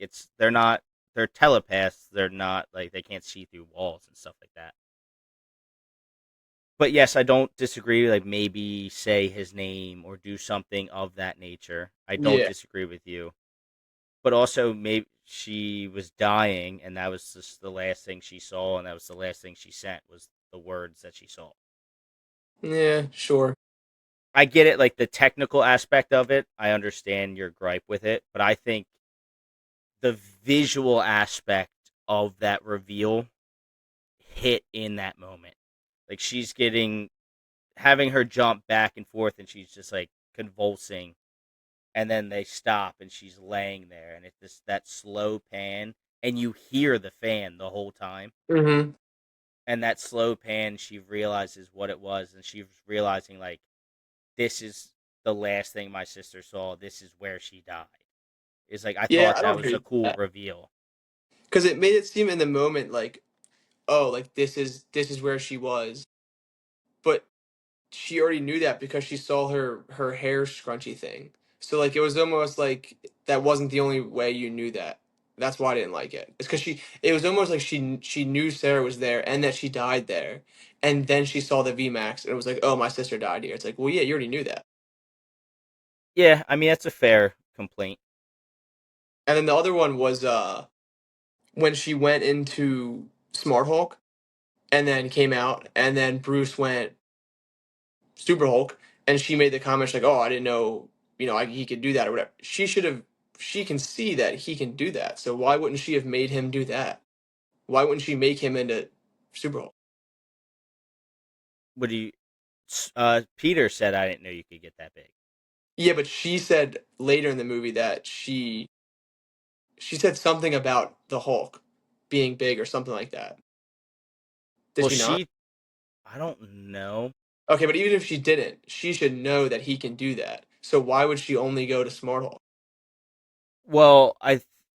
Speaker 2: they're telepaths, they're not like they can't see through walls and stuff like that. But yes, I don't disagree. Like maybe say his name or do something of that nature. I don't
Speaker 3: Yeah.
Speaker 2: disagree with you. But also, maybe she was dying, and that was just the last thing she saw, and that was the last thing she sent was the words that she saw.
Speaker 3: Yeah. Sure.
Speaker 2: I get it, like the technical aspect of it. I understand your gripe with it, but I think the visual aspect of that reveal hit in that moment. Like she's having her jump back and forth, and she's just like convulsing, and then they stop, and she's laying there, and it's this that slow pan, and you hear the fan the whole time,
Speaker 3: Hmm.
Speaker 2: and that slow pan, she realizes what it was, and she's realizing like this is the last thing my sister saw. This is where she died. It's like I
Speaker 3: Yeah,
Speaker 2: thought
Speaker 3: I
Speaker 2: that
Speaker 3: don't
Speaker 2: was a
Speaker 3: hate
Speaker 2: cool
Speaker 3: that
Speaker 2: reveal.
Speaker 3: because it made it seem in the moment like, oh, like this is where she was, but she already knew that because she saw her hair scrunchy thing. So like it was almost like that wasn't the only way you knew that. That's why I didn't like it. It's because it was almost like she knew Sarah was there and that she died there, and then she saw the VMAX and it was like, oh, my sister died here. It's like, well, yeah, you already knew that.
Speaker 2: Yeah, I mean that's a fair complaint.
Speaker 3: And then the other one was when she went into Smart Hulk and then came out, and then Bruce went Super Hulk, and she made the comment like, "Oh, I didn't know, he could do that or whatever." She should have. She can see that he can do that. So why wouldn't she have made him do that? Why wouldn't she make him into Super Hulk?
Speaker 2: What do you? Peter said I didn't know you could get that big.
Speaker 3: Yeah, but she said later in the movie that she said something about the Hulk being big or something like that. Did
Speaker 2: Well,
Speaker 3: she not?
Speaker 2: I don't know.
Speaker 3: Okay, but even if she didn't, she should know that he can do that. So why would she only go to Smart Hulk?
Speaker 2: Well,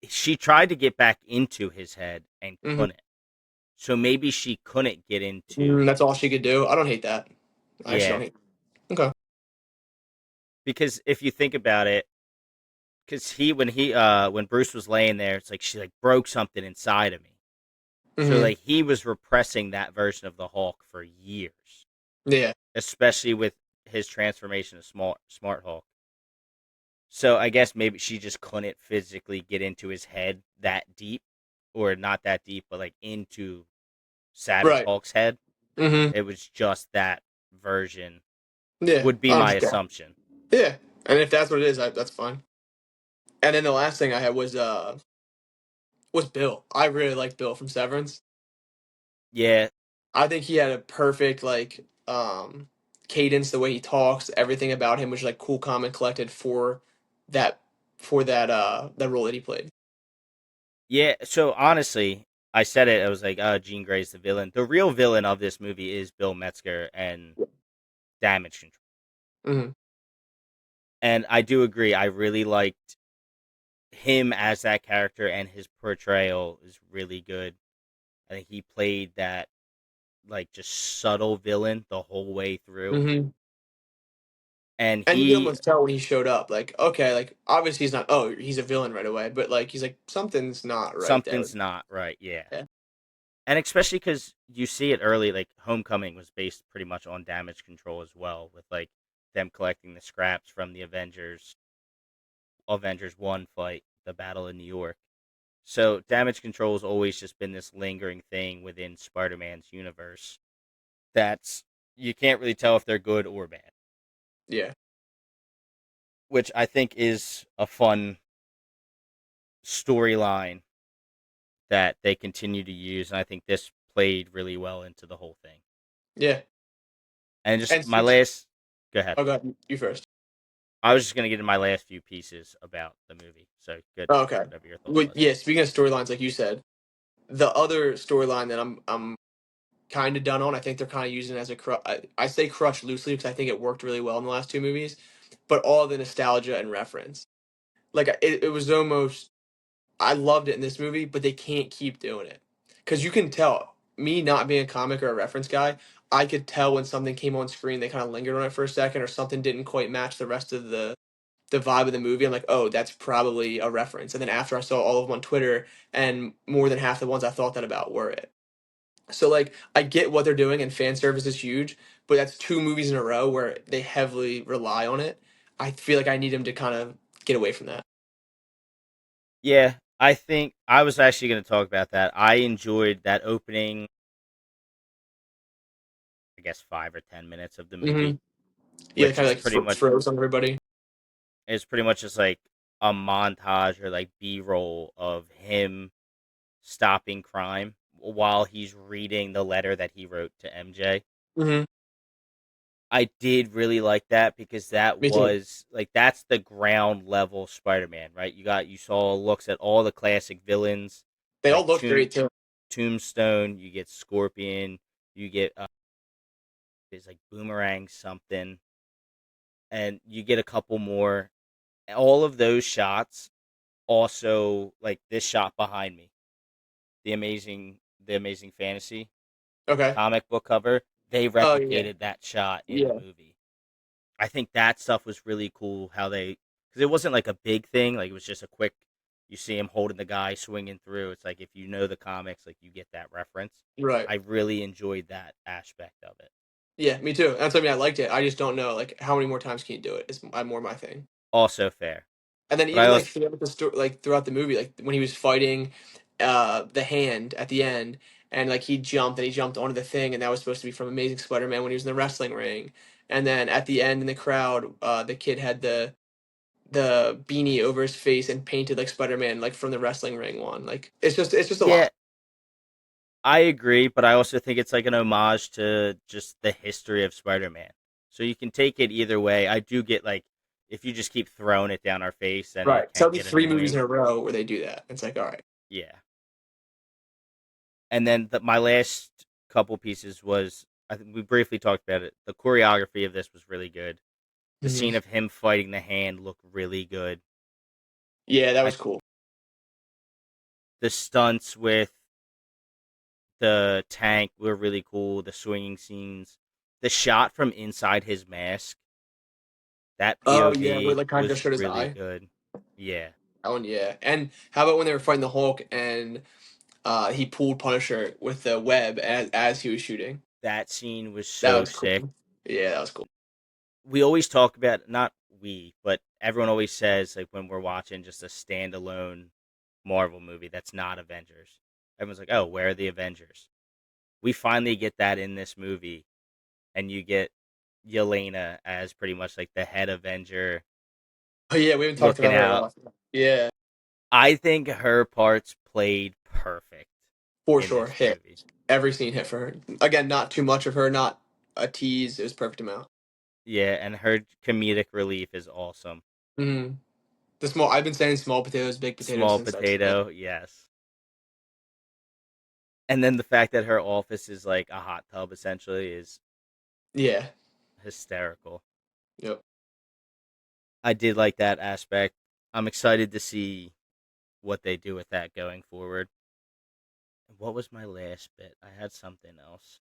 Speaker 2: she tried to get back into his head and
Speaker 3: Hmm.
Speaker 2: couldn't. So maybe she couldn't get into.
Speaker 3: That's all she could do. I don't hate that. I actually
Speaker 2: Yeah,
Speaker 3: don't hate. Okay.
Speaker 2: because if you think about it, because when Bruce was laying there, it's like she like broke something inside of me. So
Speaker 3: Hmm.
Speaker 2: like he was repressing that version of the Hulk for years,
Speaker 3: Yeah.
Speaker 2: especially with his transformation to Smart Hulk. So I guess maybe she just couldn't physically get into his head that deep, or not that deep, but like into Savage
Speaker 3: Right.
Speaker 2: Hulk's head.
Speaker 3: Hmm.
Speaker 2: It was just that version
Speaker 3: Yeah.
Speaker 2: would be
Speaker 3: I
Speaker 2: my
Speaker 3: understand.
Speaker 2: assumption.
Speaker 3: Yeah. And if that's what it is, that's fine. And then the last thing I had was Bill. I really liked Bill from Severance.
Speaker 2: Yeah,
Speaker 3: I think he had a perfect like cadence, the way he talks, everything about him was like cool, calm, and collected that that role that he played.
Speaker 2: yeah. So honestly, I said it. I was like, "Oh, Jean Grey's the villain." The real villain of this movie is Bill Metzger and Damage Control.
Speaker 3: Hmm.
Speaker 2: And I do agree. I really liked him as that character, and his portrayal is really good. I think he played that like just subtle villain the whole way through,
Speaker 3: Hmm.
Speaker 2: and
Speaker 3: And you could
Speaker 2: he
Speaker 3: almost tell when he showed up, like, okay, like obviously he's not. Oh, he's a villain right away, but like he's like something's not right there.
Speaker 2: something's not right. Yeah,
Speaker 3: Yeah.
Speaker 2: and especially because you see it early. Like Homecoming was based pretty much on Damage Control as well, with like them collecting the scraps from the Avengers One fight, the Battle of New York. So Damage Control has always just been this lingering thing within Spider-Man's universe that's you can't really tell if they're good or bad,
Speaker 3: Yeah.
Speaker 2: which I think is a fun storyline that they continue to use, and I think this played really well into the whole thing.
Speaker 3: Yeah.
Speaker 2: And just
Speaker 3: And
Speaker 2: my
Speaker 3: speaks.
Speaker 2: last, go ahead.
Speaker 3: Oh, God, you first.
Speaker 2: I was just gonna get into my last few pieces about the movie. So good,
Speaker 3: Oh, okay.
Speaker 2: whatever your thought
Speaker 3: Well,
Speaker 2: was.
Speaker 3: yeah. Speaking of storylines, like you said, the other storyline that I'm kind of done on. I think they're kind of using it as a I say crush loosely because I think it worked really well in the last two movies, but all the nostalgia and reference. Like it was almost I loved it in this movie, but they can't keep doing it because you can tell. Me not being a comic or a reference guy, I could tell when something came on screen, they kind of lingered on it for a second, or something didn't quite match the rest of the vibe of the movie. I'm like, oh, that's probably a reference. And then after I saw all of them on Twitter, and more than half the ones I thought that about were it. So like I get what they're doing and fan service is huge, but that's two movies in a row where they heavily rely on it. I feel like I need them to kind of get away from that.
Speaker 2: Yeah, I think I was actually going to talk about that. I enjoyed that opening, I guess 5 or 10 minutes of the
Speaker 3: Hmm.
Speaker 2: movie,
Speaker 3: Yeah,
Speaker 2: which
Speaker 3: kind of
Speaker 2: is
Speaker 3: like
Speaker 2: pretty much
Speaker 3: froze on everybody.
Speaker 2: just like a montage or like B-roll of him stopping crime while he's reading the letter that he wrote to MJ.
Speaker 3: Hmm.
Speaker 2: I did really like that because that
Speaker 3: Me too.
Speaker 2: was like that's the ground level Spider-Man, right? You saw looks at all the classic villains
Speaker 3: They all
Speaker 2: like
Speaker 3: look great too.
Speaker 2: Tombstone, you get Scorpion, you get there's like Boomerang something, and you get a couple more. All of those shots also like this shot behind me, the amazing fantasy
Speaker 3: Okay.
Speaker 2: comic book cover, they
Speaker 3: Oh yeah,
Speaker 2: replicated that shot in the
Speaker 3: yeah.
Speaker 2: movie. I think that stuff was really cool how they because it wasn't like a big thing, like it was just a quick. You see him holding the guy swinging through. It's like if you know the comics, like you get that reference.
Speaker 3: Right.
Speaker 2: I really enjoyed that aspect of it.
Speaker 3: Yeah, me too. That's what I mean. I liked it. I just don't know like how many more times can you do it? It's more my thing.
Speaker 2: Also fair,
Speaker 3: And then
Speaker 2: but I
Speaker 3: even like
Speaker 2: also
Speaker 3: throughout the story, like throughout the movie, like when he was fighting the hand at the end, and like he jumped onto the thing, and that was supposed to be from Amazing Spider-Man when he was in the wrestling ring. And then at the end in the crowd, the kid had the beanie over his face and painted like Spider-Man, like from the wrestling ring one. Like it's just a lot.
Speaker 2: yeah, I agree, but I also think it's like an homage to just the history of Spider-Man. So you can take it either way. I do get like if you just keep throwing it down our face, then it
Speaker 3: Right. So
Speaker 2: can
Speaker 3: it'll be
Speaker 2: get
Speaker 3: three movies
Speaker 2: annoying.
Speaker 3: in a row where they do that. It's like all right.
Speaker 2: Yeah. And then my last couple pieces was I think we briefly talked about it. The choreography of this was really good. The
Speaker 3: Mhm.
Speaker 2: scene of him fighting the hand looked really good.
Speaker 3: Yeah, that
Speaker 2: I
Speaker 3: was cool.
Speaker 2: the stunts with the tank were really cool. The swinging scenes, the shot from inside his mask, that
Speaker 3: Oh yeah, where
Speaker 2: POV
Speaker 3: like kind of
Speaker 2: was
Speaker 3: just showed his
Speaker 2: really
Speaker 3: eye.
Speaker 2: good. Yeah,
Speaker 3: Oh and yeah. And how about when they were fighting the Hulk and he pulled Punisher with the web as he was shooting.
Speaker 2: that scene was
Speaker 3: That
Speaker 2: so
Speaker 3: was
Speaker 2: sick.
Speaker 3: cool. Yeah, that was cool.
Speaker 2: We always talk about not we, but everyone always says like when we're watching just a standalone Marvel movie that's not Avengers. Everyone's like, "Oh, where are the Avengers?" We finally get that in this movie, and you get Yelena as pretty much like the head Avenger
Speaker 3: Oh yeah, we haven't talked
Speaker 2: looking
Speaker 3: about her a
Speaker 2: out.
Speaker 3: lot. Yeah,
Speaker 2: I think her parts played perfect
Speaker 3: for
Speaker 2: in
Speaker 3: sure.
Speaker 2: this
Speaker 3: Hit.
Speaker 2: movie.
Speaker 3: Every scene hit for her. Again, not too much of her, not a tease. It was perfect amount.
Speaker 2: Yeah, and her comedic relief is awesome.
Speaker 3: Mm-hmm. The small. I've been saying small potatoes, big potatoes
Speaker 2: Small
Speaker 3: since I've seen it.
Speaker 2: potato, yes. And then the fact that her office is like a hot tub essentially is
Speaker 3: Yeah.
Speaker 2: hysterical.
Speaker 3: Yep.
Speaker 2: I did like that aspect. I'm excited to see what they do with that going forward. What was my last bit? I had something else.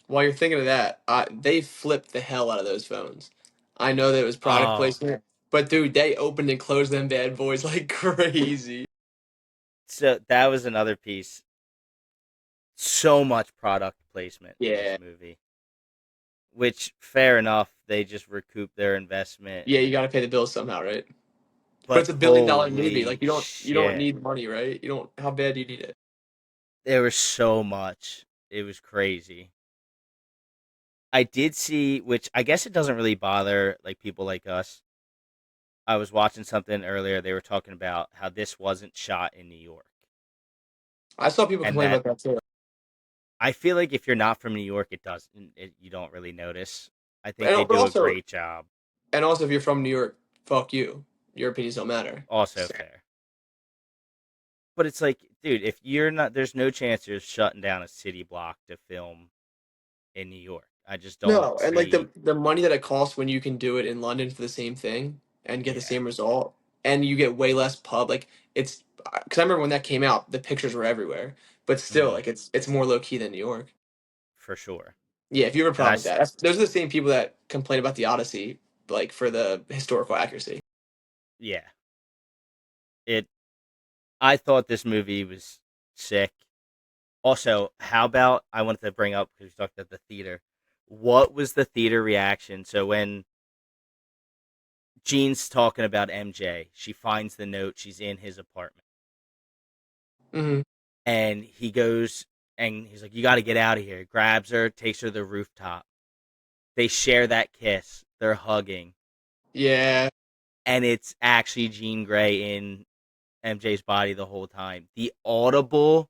Speaker 3: While you're thinking of that, they flipped the hell out of those phones. I know that it was product
Speaker 2: Oh,
Speaker 3: placement, but dude, they opened and closed them bad boys like crazy.
Speaker 2: so that was another piece. So much product placement in this
Speaker 3: Yeah.
Speaker 2: movie, which fair enough. They just recoup their investment,
Speaker 3: Yeah, you got to pay the bills somehow, right? But
Speaker 2: but
Speaker 3: it's $1 billion movie.
Speaker 2: holy
Speaker 3: Like you don't
Speaker 2: shit,
Speaker 3: need money, right? You don't. How bad do you need it?
Speaker 2: there was so much. It was crazy. I did see, which I guess it doesn't really bother like people like us. I was watching something earlier. They were talking about how this wasn't shot in New York,
Speaker 3: I saw people
Speaker 2: and
Speaker 3: complain
Speaker 2: that
Speaker 3: about that too.
Speaker 2: I feel like if you're not from New York, it doesn't. You don't really notice. I think they
Speaker 3: And, but
Speaker 2: do a
Speaker 3: also,
Speaker 2: great job.
Speaker 3: if you're from New York, fuck you. Your opinions don't matter.
Speaker 2: Also
Speaker 3: So,
Speaker 2: fair, but it's like, dude, if you're not, there's no chance you're shutting down a city block to film in New York. I just don't
Speaker 3: no, and like
Speaker 2: see.
Speaker 3: the money that it costs when you can do it in London for the same thing and get the
Speaker 2: Yeah.
Speaker 3: same result, and you get way less pub. Like it's because I remember when that came out, the pictures were everywhere. But still,
Speaker 2: Hmm.
Speaker 3: like it's more low key than New York.
Speaker 2: For sure.
Speaker 3: Yeah, if you have a
Speaker 2: And
Speaker 3: problem with that, those are the same people that complain about the Odyssey, like for the historical accuracy.
Speaker 2: yeah, it. I thought this movie was sick. Also, how about I wanted to bring up because we talked about the theater. What was the theater reaction? So when Jean's talking about MJ, she finds the note. She's in his apartment,
Speaker 3: Hmm.
Speaker 2: and he goes and he's like, "You got to get out of here." Grabs her, takes her to the rooftop. They share that kiss. They're hugging,
Speaker 3: Yeah,
Speaker 2: and it's actually Jean Grey in MJ's body the whole time. The audible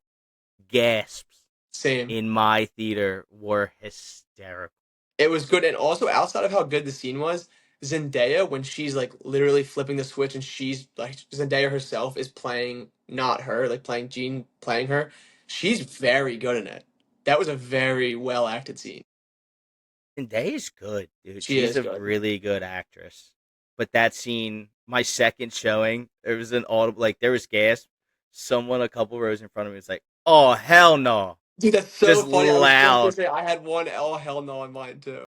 Speaker 2: gasps
Speaker 3: same.
Speaker 2: in my theater were hysterical.
Speaker 3: It was good, and also outside of how good the scene was, Zendaya when she's like literally flipping the switch and she's like Zendaya herself is playing not her, like playing Jean, playing her. She's very good in it. That was a very well acted scene.
Speaker 2: Zendaya's good, dude.
Speaker 3: She
Speaker 2: She's
Speaker 3: is
Speaker 2: a
Speaker 3: good.
Speaker 2: really good actress. But that scene, my second showing, there was an audible, like there was gas. Someone a couple rows in front of me was like, "Oh hell no!"
Speaker 3: Dude, that's
Speaker 2: Just
Speaker 3: so funny. I was just gonna
Speaker 2: loud.
Speaker 3: say I had one oh hell no on mine too.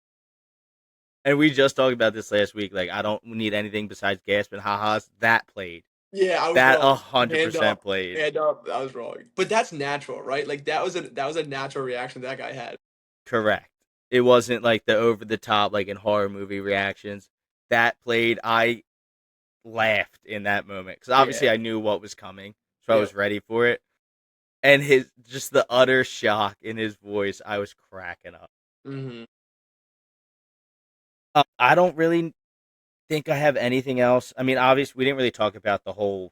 Speaker 2: And we just talked about this last week. Like I don't need anything besides gas and ha-has. That played.
Speaker 3: Yeah, I was
Speaker 2: That a
Speaker 3: wrong.
Speaker 2: hundred
Speaker 3: Hand
Speaker 2: percent
Speaker 3: up.
Speaker 2: played.
Speaker 3: Hand up. I was wrong. But that's natural, right? Like that was a natural reaction that guy had.
Speaker 2: Correct. It wasn't like the over the top, like in horror movie reactions. That played. I laughed in that moment because obviously
Speaker 3: Yeah.
Speaker 2: I knew what was coming, so I
Speaker 3: Yep.
Speaker 2: was ready for it. And his just the utter shock in his voice, I was cracking up.
Speaker 3: Hmm.
Speaker 2: I don't really think I have anything else. I mean, obviously, we didn't really talk about the whole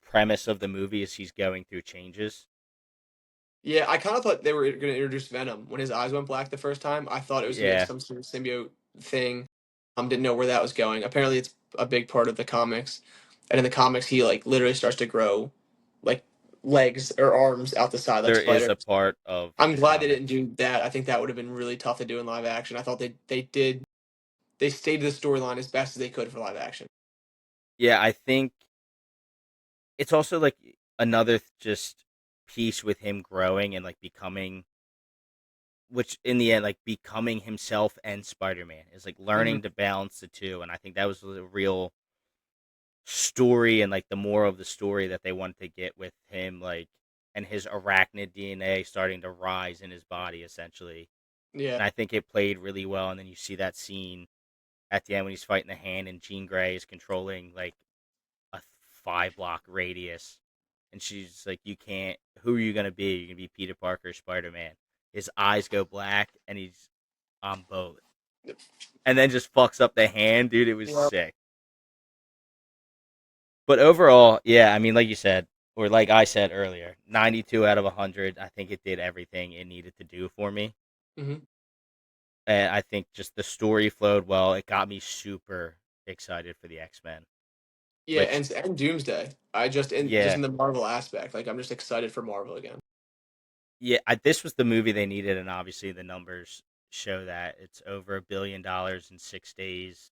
Speaker 2: premise of the movie as he's going through changes.
Speaker 3: Yeah, I kind of thought they were going to introduce Venom when his eyes went black the first time. I thought it was going to be like
Speaker 2: Yeah,
Speaker 3: some sort of symbiote thing. Didn't know where that was going. Apparently, it's a big part of the comics. And in the comics, he like literally starts to grow like legs or arms out the side like
Speaker 2: there is
Speaker 3: Spider.
Speaker 2: a part of
Speaker 3: I'm
Speaker 2: the
Speaker 3: glad they didn't
Speaker 2: comics.
Speaker 3: do that. I think that would have been really tough to do in live action. I thought they stayed to the storyline as best as they could for live action.
Speaker 2: Yeah, I think it's also like another just piece with him growing and like becoming, which in the end, like becoming himself and Spider Man is like
Speaker 3: Hmm.
Speaker 2: learning to balance the two. And I think that was the real story and like the moral of the story that they wanted to get with him, like, and his arachnid DNA starting to rise in his body essentially.
Speaker 3: Yeah.
Speaker 2: And I think it played really well. And then you see that scene at the end when he's fighting the Hand and Jean Grey is controlling like a 5 block radius. And she's like, "You can't. Who are you gonna be? You're gonna be Peter Parker, Spider Man." His eyes go black, and he's on both. And then just fucks up the hand, dude. It was
Speaker 3: Yeah.
Speaker 2: sick. But overall, yeah, I mean, like you said, or like I said earlier, 92 out of 100. I think it did everything it needed to do for me.
Speaker 3: Hmm.
Speaker 2: And I think just the story flowed well. It got me super excited for the X Men.
Speaker 3: Yeah,
Speaker 2: Which,
Speaker 3: and Doomsday. I just
Speaker 2: yeah,
Speaker 3: in the Marvel aspect, like I'm just excited for Marvel again.
Speaker 2: yeah, this was the movie they needed, and obviously the numbers show that it's over $1 billion in 6 days.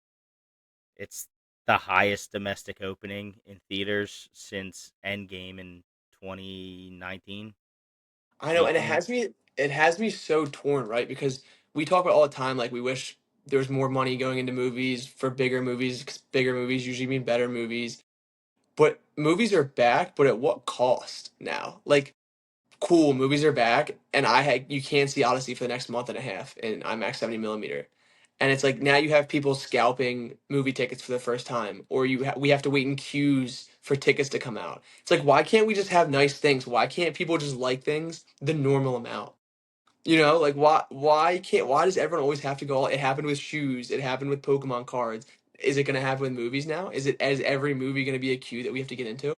Speaker 2: It's the highest domestic opening in theaters since Endgame in 2019,
Speaker 3: I know, and
Speaker 2: 18.
Speaker 3: it has me so torn, right? Because we talk about all the time, like we wish there was more money going into movies for bigger movies, 'cause bigger movies usually mean better movies. But movies are back, but at what cost now? Like, cool, movies are back, and you can't see Odyssey for the next month and a half in IMAX 70 millimeter. And it's like now you have people scalping movie tickets for the first time, or we have to wait in queues for tickets to come out. It's like why can't we just have nice things? Why can't people just like things the normal amount? Like why does everyone always have to go? It happened with shoes. It happened with Pokemon cards. is it going to happen with movies now? Is every movie going to be a queue that we have to get into?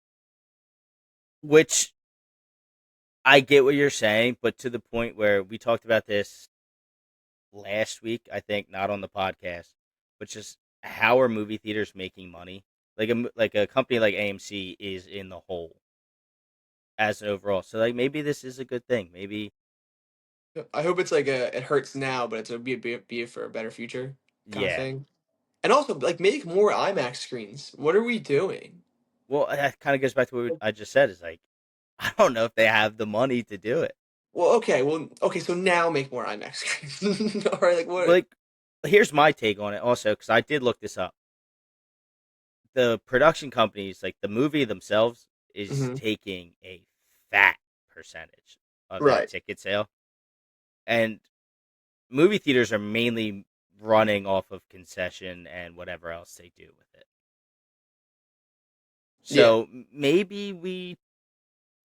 Speaker 2: Which I get what you're saying, but to the point where we talked about this last week, I think, not on the podcast, but just how are movie theaters making money? Like a company like AMC is in the hole as an overall. So like maybe this is a good thing. Maybe
Speaker 3: I hope it's like a it hurts now, but it's a be for a better future kind of
Speaker 2: yeah.
Speaker 3: thing. And also like make more IMAX screens. What are we doing?
Speaker 2: Well, that kind of goes back to what I just said. Is like I don't know if they have the money to do it.
Speaker 3: Well, okay, so now make more IMAX screens. All right, like what?
Speaker 2: Like here's my take on it also because I did look this up. The production companies, like the movie themselves, is
Speaker 3: Hmm.
Speaker 2: taking a fat percentage of that
Speaker 3: Right.
Speaker 2: ticket sale. And movie theaters are mainly running off of concession and whatever else they do with it.
Speaker 3: Yeah.
Speaker 2: So maybe we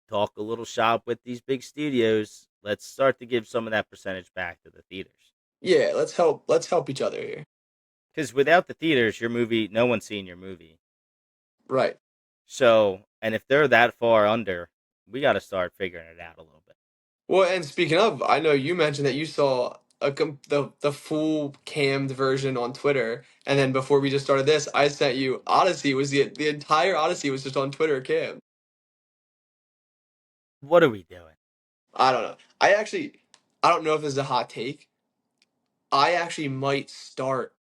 Speaker 2: talk a little shop with these big studios. Let's start to give some of that percentage back to the theaters.
Speaker 3: Yeah, let's help each other here.
Speaker 2: Because without the theaters, your movie, no one's seeing your movie.
Speaker 3: Right.
Speaker 2: So, and if they're that far under, we got to start figuring it out a little bit.
Speaker 3: Well, and speaking of, I know you mentioned that you saw the full cammed version on Twitter, and then before we just started this, I sent you Odyssey was the entire Odyssey was just on Twitter cam.
Speaker 2: What are we doing?
Speaker 3: I don't know. I don't know if this is a hot take. I actually might start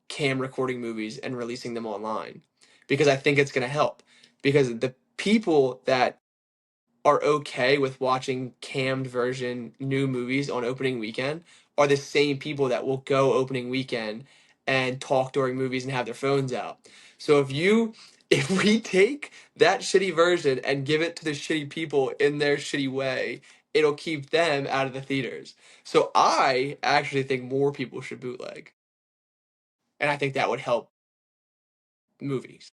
Speaker 3: cam recording movies and releasing them online because I think it's going to help. Because the people that are okay with watching cammed version new movies on opening weekend are the same people that will go opening weekend and talk during movies and have their phones out. So if we take that shitty version and give it to the shitty people in their shitty way, it'll keep them out of the theaters. So I actually think more people should bootleg. And I think that would help movies.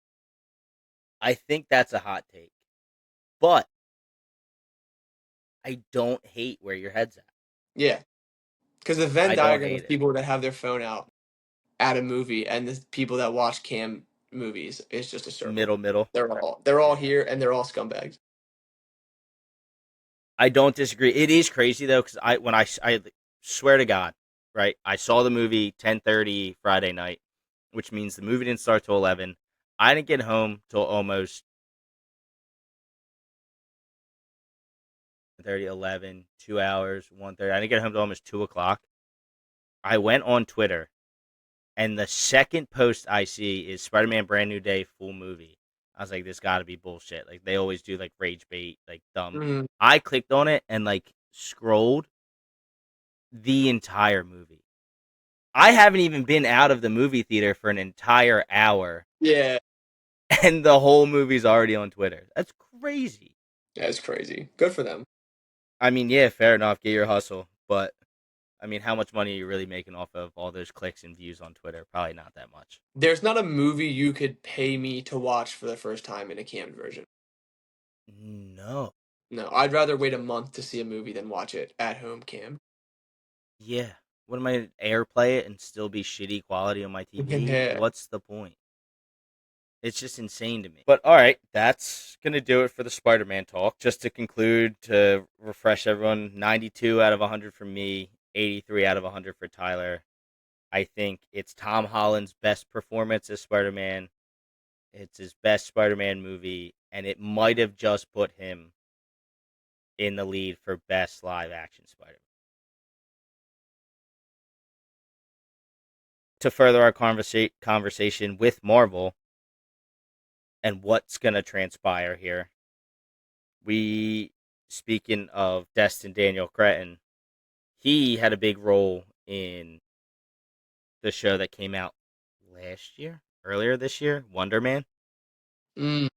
Speaker 2: I think that's a hot take. But I don't hate where your head's at.
Speaker 3: Yeah. Because the Venn
Speaker 2: I don't
Speaker 3: diagram
Speaker 2: hate
Speaker 3: of
Speaker 2: it.
Speaker 3: people that have their phone out at a movie and the people that watch cam movies is just a circle.
Speaker 2: Middle.
Speaker 3: They're all
Speaker 2: Yeah.
Speaker 3: here and they're all scumbags.
Speaker 2: I don't disagree. It is crazy though, because I swear to God, right? I saw the movie 10:30 Friday night, which means the movie didn't start till 11. I didn't get home till almost 30, 11, 2 hours, 1:30. I didn't get home till almost 2 o'clock. I went on Twitter, and the second post I see is Spider-Man Brand New Day full movie. I was like, this got to be bullshit. Like they always do, like rage bait, like dumb.
Speaker 3: Mm,
Speaker 2: I clicked on it and like scrolled the entire movie. I haven't even been out of the movie theater for an entire hour,
Speaker 3: yeah,
Speaker 2: and the whole movie's already on Twitter. That's crazy.
Speaker 3: that's crazy. Good for them.
Speaker 2: I mean, yeah, fair enough. Get your hustle, but I mean, how much money are you really making off of all those clicks and views on Twitter? Probably not that much.
Speaker 3: There's not a movie you could pay me to watch for the first time in a canned version.
Speaker 2: No.
Speaker 3: No, I'd rather wait a month to see a movie than watch it at home cam.
Speaker 2: Yeah. What am I gonna airplay it and still be shitty quality on my TV?
Speaker 3: Yeah.
Speaker 2: What's the point? It's just insane to me. But all right, that's gonna do it for the Spider-Man talk. Just to conclude, to refresh everyone, 92 out of 100 for me, 83 out of 100 for Tyler. I think it's Tom Holland's best performance as Spider-Man. It's his best Spider-Man movie, and it might have just put him in the lead for best live-action Spider-Man. To further our conversation with Marvel and what's going to transpire here, we, speaking of Destin Daniel Cretton, he had a big role in the show that came out earlier this year, Wonder Man.
Speaker 3: Mm,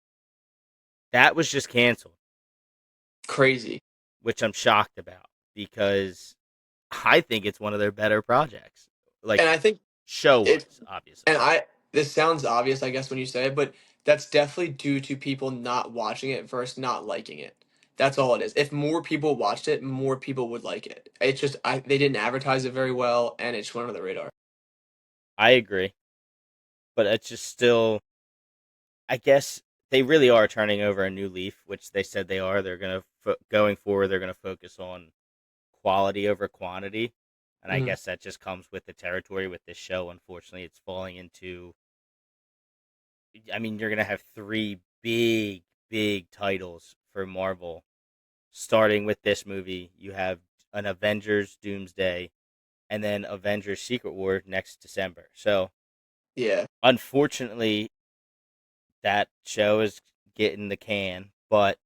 Speaker 2: That was just canceled,
Speaker 3: crazy.
Speaker 2: which I'm shocked about because I think it's one of their better projects. Like
Speaker 3: And I think
Speaker 2: show
Speaker 3: it
Speaker 2: wise, obviously.
Speaker 3: and I this sounds obvious, I guess, when you say it, but that's definitely due to people not watching it versus not liking it. That's all it is. If more people watched it, more people would like it. It's just they didn't advertise it very well, and it just went under the radar.
Speaker 2: I agree. but it's just still. I guess they really are turning over a new leaf, which they said they are. They're gonna going forward. They're gonna focus on quality over quantity, and I
Speaker 3: Mhm.
Speaker 2: guess that just comes with the territory with this show. Unfortunately, it's falling into. I mean, you're gonna have three big titles for Marvel, starting with this movie. You have an Avengers Doomsday, and then Avengers Secret War next December. So
Speaker 3: Yeah.
Speaker 2: unfortunately, that show is getting the can, but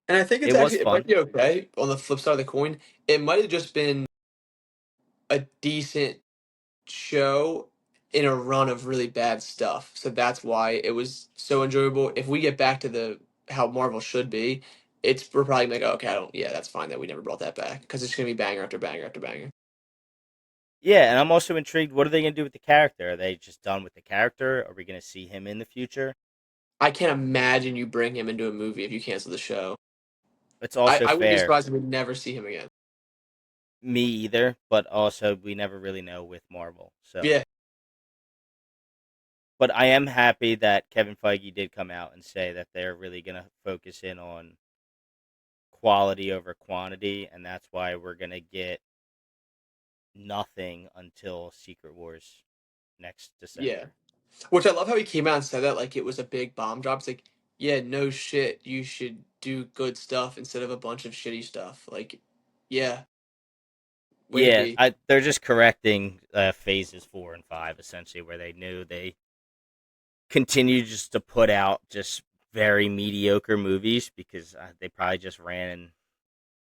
Speaker 3: And I think
Speaker 2: it was
Speaker 3: it might
Speaker 2: fun.
Speaker 3: be okay. On the flip side of the coin, it might have just been a decent show in a run of really bad stuff. So that's why it was so enjoyable. If we get back to the how Marvel should be, we're probably like, okay, I don't, yeah, that's fine that we never brought that back because it's gonna be banger after banger after banger.
Speaker 2: Yeah, and I'm also intrigued. What are they going to do with the character? Are they just done with the character? Are we going to see him in the future?
Speaker 3: I can't imagine you bring him into a movie if you cancel the show.
Speaker 2: It's also
Speaker 3: I would be
Speaker 2: fair.
Speaker 3: surprised if we never see him again.
Speaker 2: Me either, but also we never really know with Marvel. So,
Speaker 3: Yeah,
Speaker 2: but I am happy that Kevin Feige did come out and say that they're really going to focus in on quality over quantity, and that's why we're going to get nothing until Secret Wars next
Speaker 3: yeah.
Speaker 2: December.
Speaker 3: Which I love how he came out and said that like it was a big bomb drop. It's like, yeah, no shit. You should do good stuff instead of a bunch of shitty stuff. Like, yeah, way to
Speaker 2: Yeah,
Speaker 3: be.
Speaker 2: they're just correcting phases 4 and 5 essentially, where they knew they continue just to put out just very mediocre movies because they probably just ran and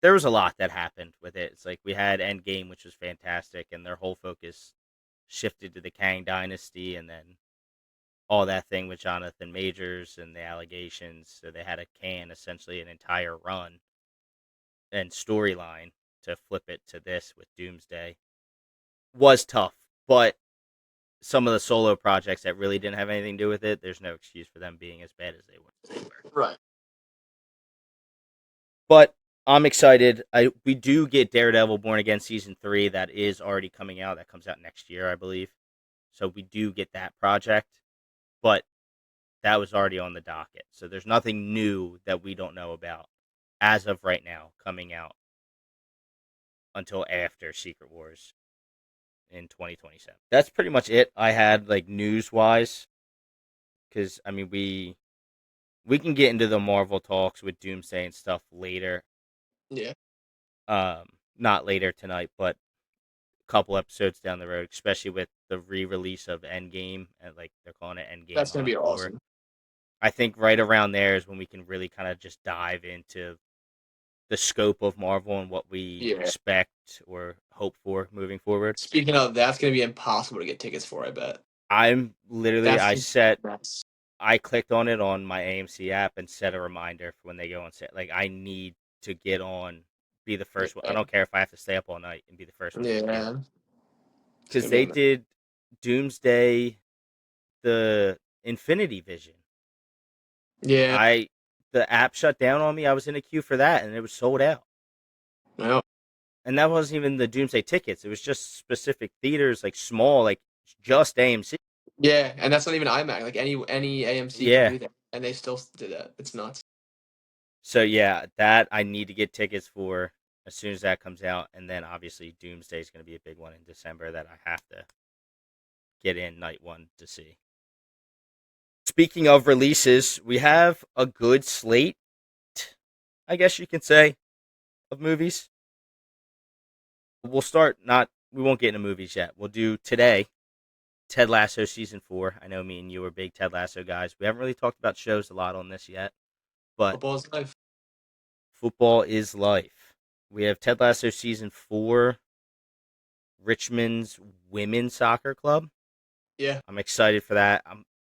Speaker 2: there was a lot that happened with it. It's like we had Endgame, which was fantastic, and their whole focus shifted to the Kang Dynasty, and then all that thing with Jonathan Majors and the allegations. So they had to can essentially an entire run and storyline to flip it to this with Doomsday. Was tough, but some of the solo projects that really didn't have anything to do with it, there's no excuse for them being as bad as they were.
Speaker 3: Right.
Speaker 2: But I'm excited. We do get Daredevil Born Again season 3 that is already coming out. That comes out next year, I believe. So we do get that project, but that was already on the docket. So there's nothing new that we don't know about as of right now coming out until after Secret Wars in 2027. That's pretty much it I had like news wise cuz I mean we can get into the Marvel talks with Doomsday and stuff later.
Speaker 3: Yeah.
Speaker 2: Not later tonight, but a couple episodes down the road, especially with the re-release of Endgame and like they're calling it
Speaker 3: That's
Speaker 2: Endgame
Speaker 3: gonna
Speaker 2: Part
Speaker 3: be
Speaker 2: 4.
Speaker 3: awesome.
Speaker 2: I think right around there is when we can really kind of just dive into the scope of Marvel and what we
Speaker 3: Yeah.
Speaker 2: expect or hope for moving forward.
Speaker 3: Speaking of, that's gonna be impossible to get tickets for, I bet.
Speaker 2: I'm literally
Speaker 3: That's
Speaker 2: I
Speaker 3: just
Speaker 2: set
Speaker 3: nuts.
Speaker 2: I clicked on it on my AMC app and set a reminder for when they go on set. Like I need to get on, be the first one. I
Speaker 3: Yeah.
Speaker 2: don't care if I have to stay up all night and be the first one to see it
Speaker 3: Yeah. It's
Speaker 2: because
Speaker 3: gonna be
Speaker 2: they
Speaker 3: a
Speaker 2: did Doomsday, the Infinity Vision.
Speaker 3: Yeah.
Speaker 2: I the app shut down on me. I was in a queue for that and it was sold out.
Speaker 3: No.
Speaker 2: And that wasn't even the Doomsday tickets. It was just specific theaters, like small, like just AMC.
Speaker 3: Yeah, and that's not even IMAX. Like any AMC can
Speaker 2: Yeah.
Speaker 3: do that, and they still did that. It's nuts.
Speaker 2: So yeah, that I need to get tickets for as soon as that comes out, and then obviously Doomsday is going to be a big one in December that I have to get in night one to see. Speaking of releases, we have a good slate, I guess you can say, of movies. We'll start not. We won't get into movies yet. We'll do today. Ted Lasso season 4. I know me and you are big Ted Lasso guys. We haven't really talked about shows a lot on this yet, but
Speaker 3: Football's life.
Speaker 2: football is life. We have Ted Lasso season 4, Richmond's women's soccer club.
Speaker 3: Yeah,
Speaker 2: I'm excited for that.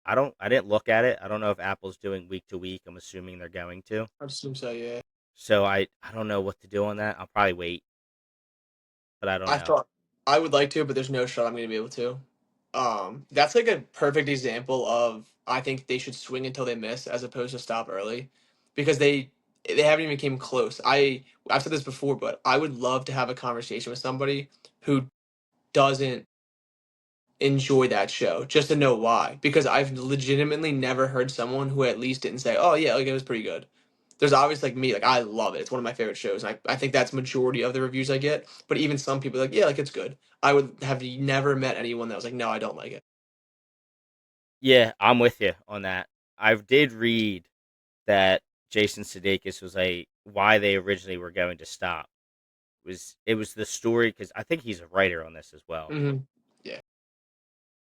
Speaker 2: I didn't look at it. I don't know if Apple's doing week to week. I'm assuming they're going to.
Speaker 3: I assume so. Yeah,
Speaker 2: So I don't know what to do on that. I'll probably wait, but I don't
Speaker 3: I
Speaker 2: know.
Speaker 3: thought I would like to, but there's no shot I'm gonna be able to. That's like a perfect example of I think they should swing until they miss as opposed to stop early, because they haven't even came close. I've said this before, but I would love to have a conversation with somebody who doesn't enjoy that show just to know why. Because I've legitimately never heard someone who at least didn't say, "Oh yeah, like it was pretty good." There's obviously like me, like I love it. It's one of my favorite shows. And I think that's majority of the reviews I get. But even some people are like, yeah, like it's good. I would have never met anyone that was like, no, I don't like it.
Speaker 2: Yeah, I'm with you on that. I did read that Jason Sudeikis was why they originally were going to stop. It was the story, because I think he's a writer on this as well.
Speaker 3: Hmm. Yeah,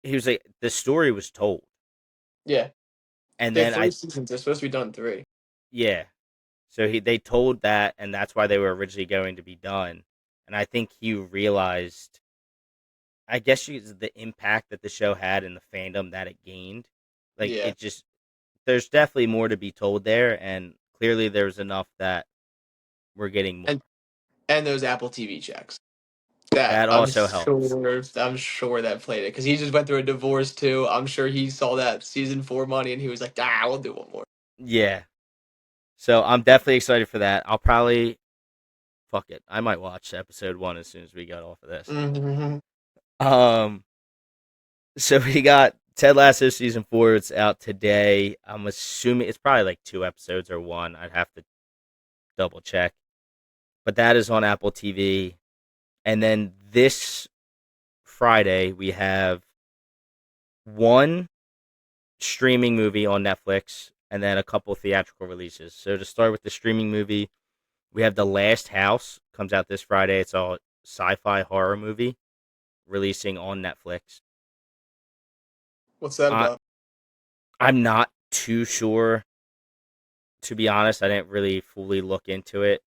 Speaker 2: He was like, the story was told,
Speaker 3: yeah.
Speaker 2: and
Speaker 3: They have
Speaker 2: then
Speaker 3: three seasons. They're supposed to be done in three.
Speaker 2: yeah, so they told that, and that's why they were originally going to be done. And I think he realized, I guess, the impact that the show had and the fandom that it gained. Like
Speaker 3: Yeah,
Speaker 2: it just, there's definitely more to be told there, and clearly there's enough that we're getting more.
Speaker 3: and those Apple TV checks. That
Speaker 2: That also helps.
Speaker 3: I'm sure that played it because he just went through a divorce too. I'm sure he saw that season four money and he was like, "Ah, we'll do one more."
Speaker 2: Yeah. So I'm definitely excited for that. I'll probably, fuck it, I might watch episode 1 as soon as we get off of this.
Speaker 3: Hmm.
Speaker 2: Um, so we got Ted Lasso season 4. It's out today. I'm assuming it's probably like 2 episodes or one. I'd have to double check. But that is on Apple TV. And then this Friday we have one streaming movie on Netflix and then a couple theatrical releases. So to start with the streaming movie, we have The Last House, comes out this Friday. It's a sci-fi horror movie releasing on Netflix.
Speaker 3: What's that
Speaker 2: I
Speaker 3: about?
Speaker 2: I'm not too sure, to be honest. I didn't really fully look into it.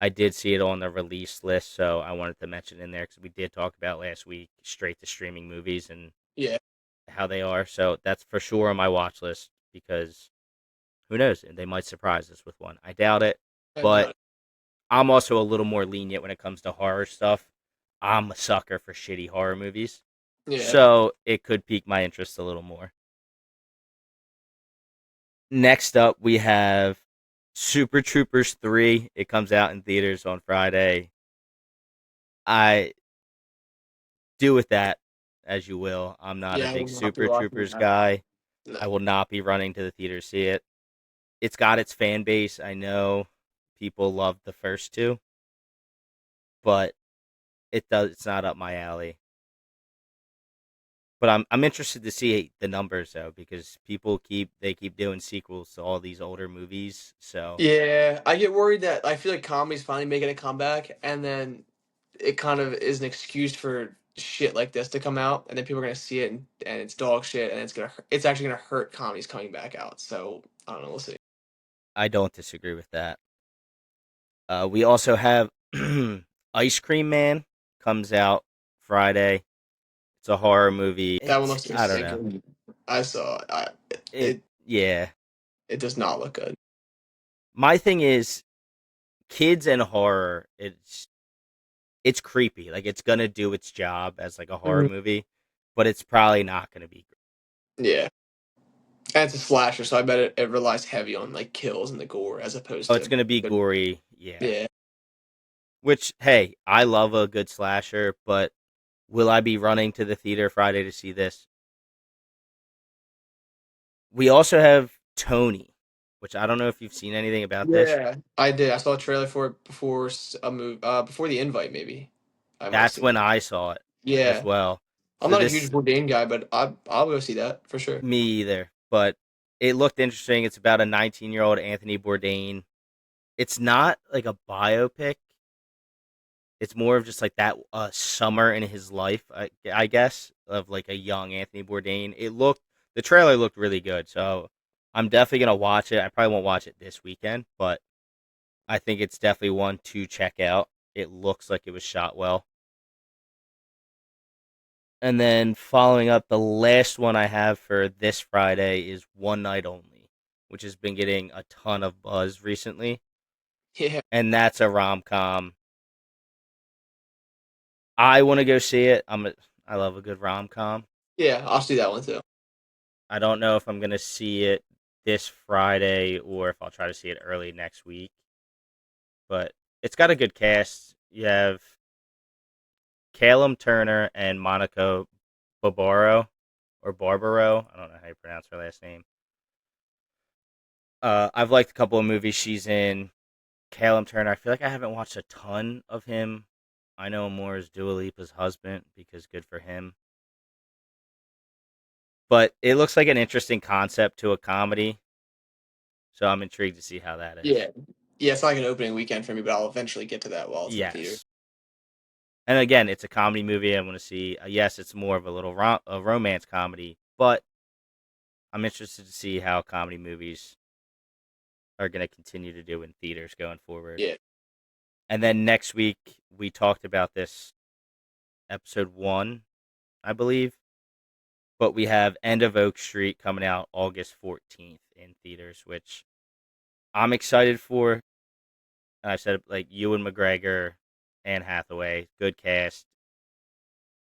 Speaker 2: I did see it on the release list, so I wanted to mention it in there because we did talk about last week straight to streaming movies and
Speaker 3: Yeah,
Speaker 2: how they are. So that's for sure on my watch list, because who knows? They might surprise us with one. I doubt it,
Speaker 3: I
Speaker 2: but
Speaker 3: doubt
Speaker 2: I'm also a little more lenient when it comes to horror stuff. I'm a sucker for shitty horror movies,
Speaker 3: it. Yeah,
Speaker 2: so it could pique my interest a little more. Next up, we have Super Troopers 3. It comes out in theaters on Friday. I do with that as you will. I'm not a
Speaker 3: yeah. I
Speaker 2: big
Speaker 3: will not be
Speaker 2: Super
Speaker 3: watching
Speaker 2: Troopers
Speaker 3: that.
Speaker 2: guy.
Speaker 3: No.
Speaker 2: I will not be running to the theater to see it. It's got its fan base. I know people love the first two, but it's not up my alley. But I'm interested to see the numbers though, because they keep doing sequels to all these older movies. So
Speaker 3: Yeah, I get worried that I feel like comedy's finally making a comeback, and then it kind of is an excuse for shit like this to come out, and then people are gonna see it and it's dog shit, and it's actually gonna hurt comedies coming back out. So I don't know. We'll see.
Speaker 2: I don't disagree with that. We also have Ice Cream Man, comes out Friday. It's a horror movie.
Speaker 3: That one
Speaker 2: It's,
Speaker 3: looks
Speaker 2: I don't
Speaker 3: sick.
Speaker 2: know.
Speaker 3: I saw it.
Speaker 2: It Yeah.
Speaker 3: It does not look good.
Speaker 2: My thing is, kids and horror. It's creepy. Like, it's gonna do its job as like a horror
Speaker 3: Mhm.
Speaker 2: movie, but it's probably not gonna be.
Speaker 3: Yeah, and it's a slasher, so I bet it relies heavy on like kills and the gore as opposed
Speaker 2: Oh, it's
Speaker 3: to.
Speaker 2: gonna be
Speaker 3: But
Speaker 2: gory. Yeah.
Speaker 3: yeah,
Speaker 2: Which, hey, I love a good slasher, but will I be running to the theater Friday to see this? We also have Tony, which I don't know if you've seen anything about this.
Speaker 3: yeah, I did. I saw a trailer for it before a move. Before the invite, maybe. I might have
Speaker 2: That's
Speaker 3: seen
Speaker 2: when
Speaker 3: it.
Speaker 2: I saw it as
Speaker 3: Yeah,
Speaker 2: well.
Speaker 3: I'm
Speaker 2: So
Speaker 3: not a huge
Speaker 2: this,
Speaker 3: Bourdain guy, but I'll go see that for sure.
Speaker 2: me either, but it looked interesting. It's about a 19-year-old Anthony Bourdain. It's not like a biopic. It's more of just like that summer in his life, I guess, of like a young Anthony Bourdain. The trailer looked really good, so I'm definitely gonna watch it. I probably won't watch it this weekend, but I think it's definitely one to check out. It looks like it was shot well. And then following up, the last one I have for this Friday is One Night Only, which has been getting a ton of buzz recently,
Speaker 3: Yeah,
Speaker 2: and that's a rom com. I want to go see it. I love a good rom com.
Speaker 3: yeah, I'll see that one too.
Speaker 2: I don't know if I'm gonna see it this Friday or if I'll try to see it early next week. But it's got a good cast. You have Calum Turner and Monica Barbaro or Barbaro. I don't know how you pronounce her last name. I've liked a couple of movies she's in. Calum Turner, I feel like I haven't watched a ton of him. I know him more as Dua Lipa's husband because good for him. But it looks like an interesting concept to a comedy, so I'm intrigued to see how that is.
Speaker 3: Yeah. Yeah, it's not like an opening weekend for me, but I'll eventually get to that while it's in theater.
Speaker 2: Yes. And again, it's a comedy movie. I want to see. Yes, it's more of a little a romance comedy, but I'm interested to see how comedy movies are going to continue to do in theaters going forward.
Speaker 3: Yeah.
Speaker 2: And then next week, we talked about this episode 1, I believe. But we have End of Oak Street coming out August 14th in theaters, which I'm excited for. And I said, like, Ewan McGregor, Anne Hathaway, good cast,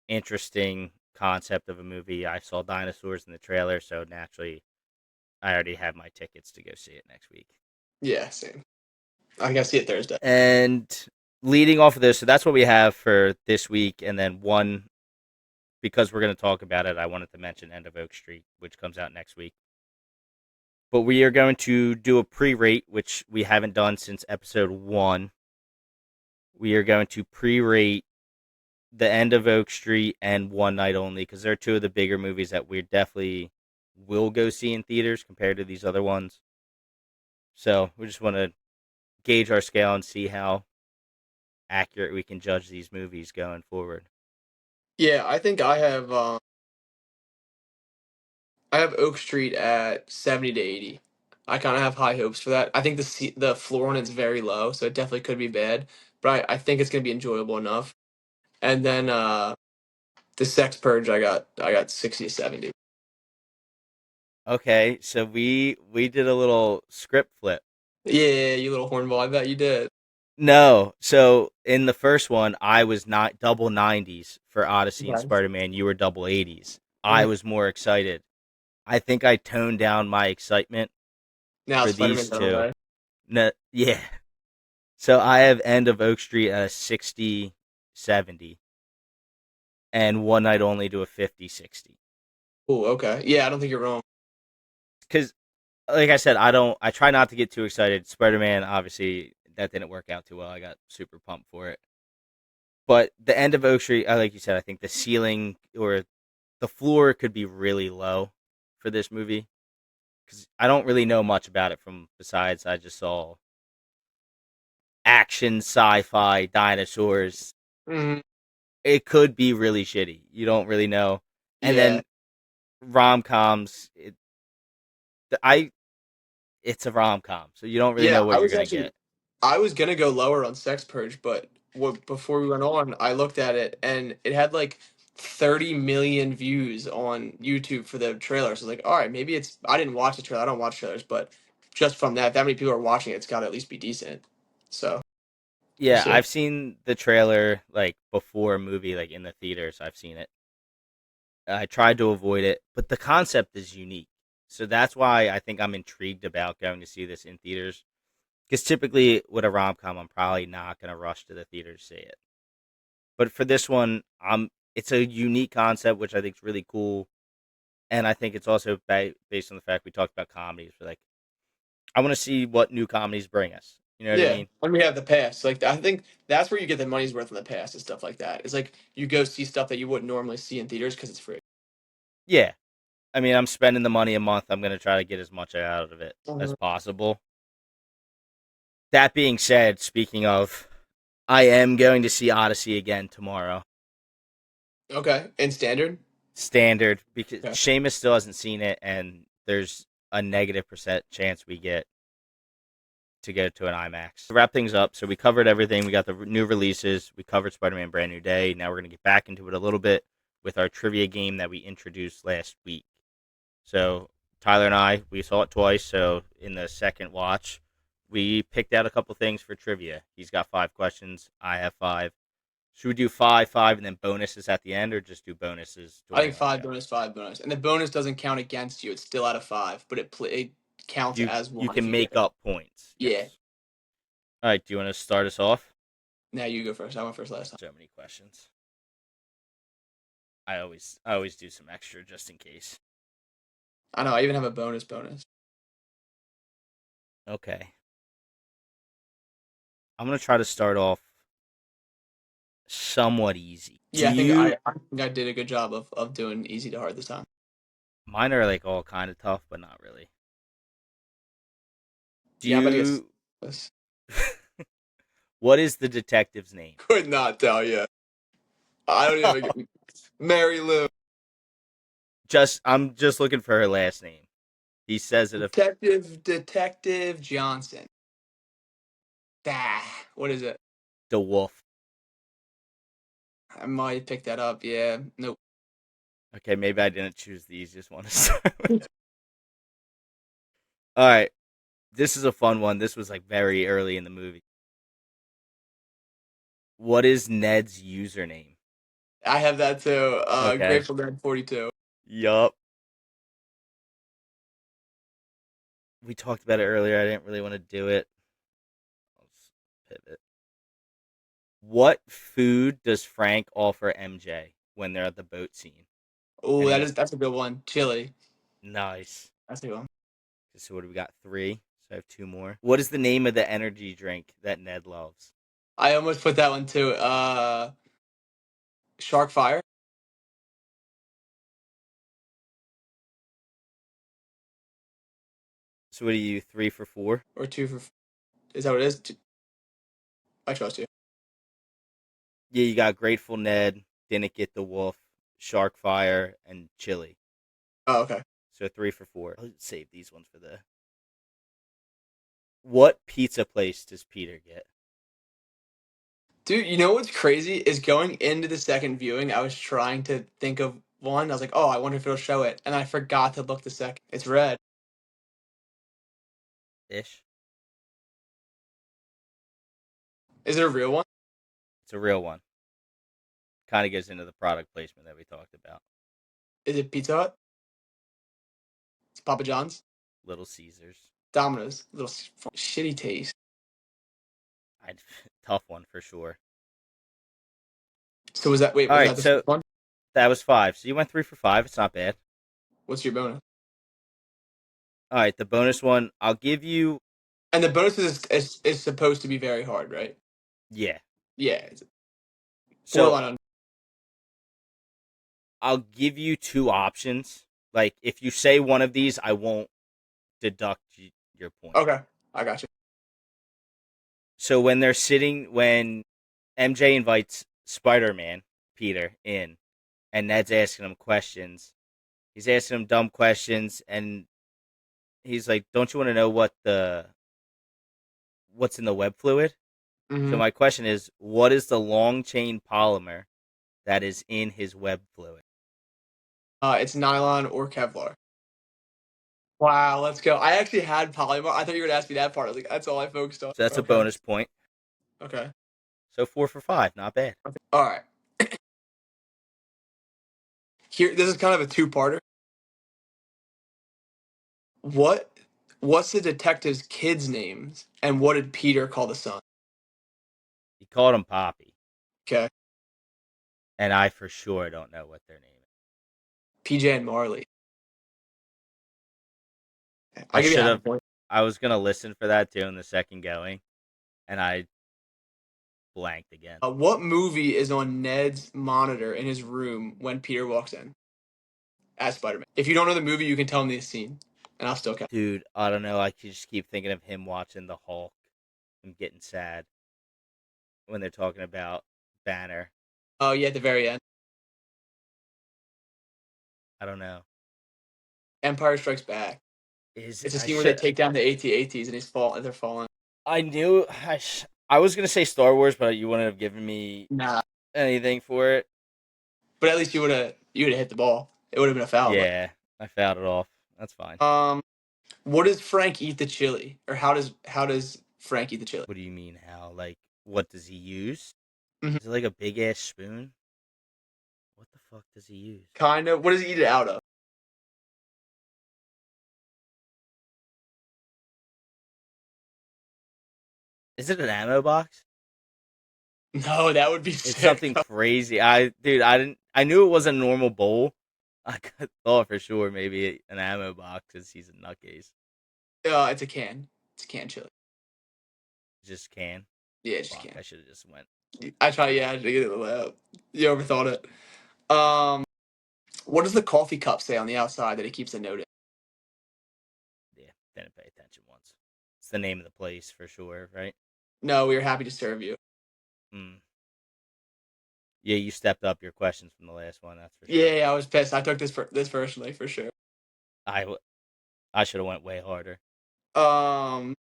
Speaker 2: interesting concept of a movie. I saw dinosaurs in the trailer, so naturally, I already have my tickets to go see it next week.
Speaker 3: Yeah, same. I gotta see it Thursday.
Speaker 2: And leading off of this, so that's what we have for this week. And then one, because we're going to talk about it, I wanted to mention End of Oak Street, which comes out next week. But we are going to do a pre-rate, which we haven't done since episode 1. We are going to pre-rate The End of Oak Street and One Night Only, because they're two of the bigger movies that we definitely will go see in theaters compared to these other ones. So we just want to gauge our scale and see how accurate we can judge these movies going forward.
Speaker 3: Yeah, I think I have Oak Street at 70 to 80. I kind of have high hopes for that. I think the floor on it's very low, so it definitely could be bad, but I think it's gonna be enjoyable enough. And then the Sex Purge, I got 60 to 70.
Speaker 2: Okay, so we did a little script flip.
Speaker 3: Yeah, you little hornball. I bet you did.
Speaker 2: No, so in the first one, I was not double 90s for Odyssey and
Speaker 3: Okay.
Speaker 2: Spider Man. You were double 80s. I
Speaker 3: Mhm.
Speaker 2: was more excited. I think I toned down my excitement
Speaker 3: Now
Speaker 2: for
Speaker 3: Spider-Man's
Speaker 2: these
Speaker 3: on the
Speaker 2: two.
Speaker 3: way.
Speaker 2: No, yeah. So I have End of Oak Street at a 60, 70, and One Night Only to a 50, 60.
Speaker 3: Oh, okay. Yeah, I don't think you're wrong.
Speaker 2: Because, like I said, I try not to get too excited. Spider Man, obviously, that didn't work out too well. I got super pumped for it. But the End of Oak Street, like you said, I think the ceiling or the floor could be really low for this movie because I don't really know much about it from besides I just saw action, sci-fi, dinosaurs.
Speaker 3: Hmm.
Speaker 2: It could be really shitty. You don't really know. And
Speaker 3: Yeah.
Speaker 2: then rom-coms, I it's a rom-com, so you don't really
Speaker 3: Yeah,
Speaker 2: know what you're gonna get.
Speaker 3: I was gonna go lower on Sex Purge, but before we went on, I looked at it and it had like 30 million views on YouTube for the trailer. So I was like, all right, maybe it's. I didn't watch the trailer. I don't watch trailers, but just from that, if that many people are watching it, it's got to at least be decent. So we'll
Speaker 2: Yeah,
Speaker 3: see.
Speaker 2: I've seen the trailer like before a movie, like in the theaters. I've seen it. I tried to avoid it, but the concept is unique. So that's why I think I'm intrigued about going to see this in theaters. Because typically with a rom com, I'm probably not going to rush to the theater to see it. But for this one, it's a unique concept, which I think is really cool. And I think it's also based on the fact we talked about comedies. We're like, I want to see what new comedies bring us. You know what I
Speaker 3: Yeah,
Speaker 2: mean?
Speaker 3: when we have the past, like I think that's where you get the money's worth in the past and stuff like that. It's like you go see stuff that you wouldn't normally see in theaters because it's free.
Speaker 2: Yeah. I mean, I'm spending the money a month. I'm going to try to get as much out of it as
Speaker 3: Mhm.
Speaker 2: possible. That being said, speaking of, I am going to see Odyssey again tomorrow.
Speaker 3: Okay, and standard.
Speaker 2: Standard, because
Speaker 3: Okay.
Speaker 2: Seamus still hasn't seen it, and there's a negative percent chance we get to go to an IMAX. To wrap things up, so we covered everything. We got the new releases. We covered Spider-Man Brand New Day. Now we're going to get back into it a little bit with our trivia game that we introduced last week. So Tyler and I, we saw it twice. So in the second watch, we picked out a couple things for trivia. He's got 5 questions. I have 5. Should we do five, five, and then bonuses at the end, or just do bonuses
Speaker 3: I
Speaker 2: during
Speaker 3: think
Speaker 2: our
Speaker 3: five
Speaker 2: go?
Speaker 3: bonus, five bonus, and the bonus doesn't count against you. It's still out of five, but it counts as
Speaker 2: You
Speaker 3: one if
Speaker 2: can
Speaker 3: you get
Speaker 2: make
Speaker 3: it.
Speaker 2: up points.
Speaker 3: Yeah.
Speaker 2: Yes. All right. Do you want to start us off?
Speaker 3: Now you go first. I went first last time.
Speaker 2: So many questions. I always do some extra just in case.
Speaker 3: I know. I even have a bonus.
Speaker 2: Okay. I'm gonna try to start off somewhat easy. Do
Speaker 3: Yeah, I think
Speaker 2: you?
Speaker 3: I did a good job of doing easy to hard this time.
Speaker 2: Mine are like all kind of tough, but not really. Do
Speaker 3: Yeah, I'm about to get
Speaker 2: you?
Speaker 3: this.
Speaker 2: What is the detective's name?
Speaker 3: Could not tell you. I don't even get Mary Lou.
Speaker 2: I'm just looking for her last name. He says it.
Speaker 3: Detective Johnson. What is it?
Speaker 2: The Wolf.
Speaker 3: I might pick that up. Yeah. Nope.
Speaker 2: Okay, maybe I didn't choose the easiest one to start with. All right, this is a fun one. This was like very early in the movie. What is Ned's username?
Speaker 3: I have that too.
Speaker 2: Okay.
Speaker 3: Grateful Dead 42.
Speaker 2: Yup. We talked about it earlier. I didn't really want to do it. Let's pivot. What food does Frank offer MJ when they're at the boat scene?
Speaker 3: Oh,
Speaker 2: And he
Speaker 3: that's a good one. Chili.
Speaker 2: nice.
Speaker 3: That's a good one.
Speaker 2: So what do we got? 3. So I have 2 more. What is the name of the energy drink that Ned loves?
Speaker 3: I almost put that one too. Shark Fire
Speaker 2: So what are you? 3 for 4?
Speaker 3: or two for. Is that what it is? I trust you.
Speaker 2: Yeah, you got Grateful Ned, Didn't Get the Wolf, Sharkfire, and Chili.
Speaker 3: Oh, okay.
Speaker 2: So 3 for 4. I'll save these ones for the. What pizza place does Peter get?
Speaker 3: Dude, you know what's crazy is going into the second viewing, I was trying to think of one. I was like, oh, I wonder if it'll show it. And I forgot to look the second. It's red.
Speaker 2: Ish.
Speaker 3: Is it a real one?
Speaker 2: It's a real one. Kind of gets into the product placement that we talked about.
Speaker 3: Is it Pizza Hut? It's Papa John's?
Speaker 2: Little Caesars.
Speaker 3: Domino's? Little shitty taste.
Speaker 2: I'd tough one for sure.
Speaker 3: So wait,
Speaker 2: All
Speaker 3: was
Speaker 2: right,
Speaker 3: that the first
Speaker 2: so
Speaker 3: one?
Speaker 2: that was 5. So you went 3 for 5. It's not bad.
Speaker 3: What's your bonus?
Speaker 2: All right, the bonus one, I'll give you.
Speaker 3: And the bonus is supposed to be very hard, right?
Speaker 2: Yeah.
Speaker 3: Yeah. It's
Speaker 2: So
Speaker 3: borderline on.
Speaker 2: I'll give you 2 options. Like if you say one of these, I won't deduct your point.
Speaker 3: Okay. I got you.
Speaker 2: So when MJ invites Spider-Man Peter in, and Ned's asking him questions, he's asking him dumb questions, and he's like, "Don't you want to know what's in the web fluid?" So
Speaker 3: Hmm.
Speaker 2: my question is, what is the long chain polymer that is in his web fluid?
Speaker 3: It's nylon or Kevlar. Wow, let's go. I actually had polymer. I thought you were gonna ask me that part. I was like, that's all I focused on.
Speaker 2: So that's a
Speaker 3: Okay.
Speaker 2: bonus point.
Speaker 3: Okay.
Speaker 2: So 4 for 5, not bad.
Speaker 3: Okay. All right. Here, this is kind of a two-parter. What what's the detective's kids' names, and what did Peter call the son?
Speaker 2: He called him Poppy,
Speaker 3: Okay.
Speaker 2: and I for sure don't know what their name is.
Speaker 3: PJ and Marley.
Speaker 2: I
Speaker 3: I'll give you
Speaker 2: should
Speaker 3: half a
Speaker 2: have.
Speaker 3: point.
Speaker 2: I was gonna listen for that too in the second going, and I blanked again.
Speaker 3: What movie is on Ned's monitor in his room when Peter walks in as Spider-Man? If you don't know the movie, you can tell me the scene, and I'll still count.
Speaker 2: Dude, I don't know. I just keep thinking of him watching the Hulk and getting sad when they're talking about Banner.
Speaker 3: Oh yeah, at the very end.
Speaker 2: I don't know.
Speaker 3: Empire Strikes Back.
Speaker 2: Is
Speaker 3: It's a
Speaker 2: I
Speaker 3: scene where they
Speaker 2: should.
Speaker 3: take down the AT-ATs and they're falling.
Speaker 2: I knew. I was gonna say Star Wars, but you wouldn't have given me
Speaker 3: Nah,
Speaker 2: anything for it.
Speaker 3: but at least you would have hit the ball. It would have been a foul.
Speaker 2: Yeah, I fouled it off. That's fine.
Speaker 3: What does Frank eat the chili, or how does Frank eat the chili?
Speaker 2: What do you mean? How? Like, what does he use?
Speaker 3: Hmm.
Speaker 2: Is it like a big ass spoon? What the fuck does he use?
Speaker 3: Kind of. What does he eat it out of?
Speaker 2: Is it an ammo box?
Speaker 3: No, that would be
Speaker 2: It's
Speaker 3: sick.
Speaker 2: something crazy. I didn't. I knew it wasn't a normal bowl. I thought for sure maybe an ammo box because he's a nutcase.
Speaker 3: It's a can. It's a can chili.
Speaker 2: Just can.
Speaker 3: Yeah, it's just a
Speaker 2: Fuck,
Speaker 3: can.
Speaker 2: I should have just went.
Speaker 3: I try. Yeah, I should get it in the lab. You overthought it. What does the coffee cup say on the outside that it keeps a note in?
Speaker 2: Yeah, didn't pay attention once. It's the name of the place for sure, right?
Speaker 3: No, we are happy to serve you.
Speaker 2: Hmm. Yeah, you stepped up your questions from the last one. That's for sure.
Speaker 3: Yeah, I was pissed. I took this personally for sure.
Speaker 2: I I should have went way harder.
Speaker 3: Um,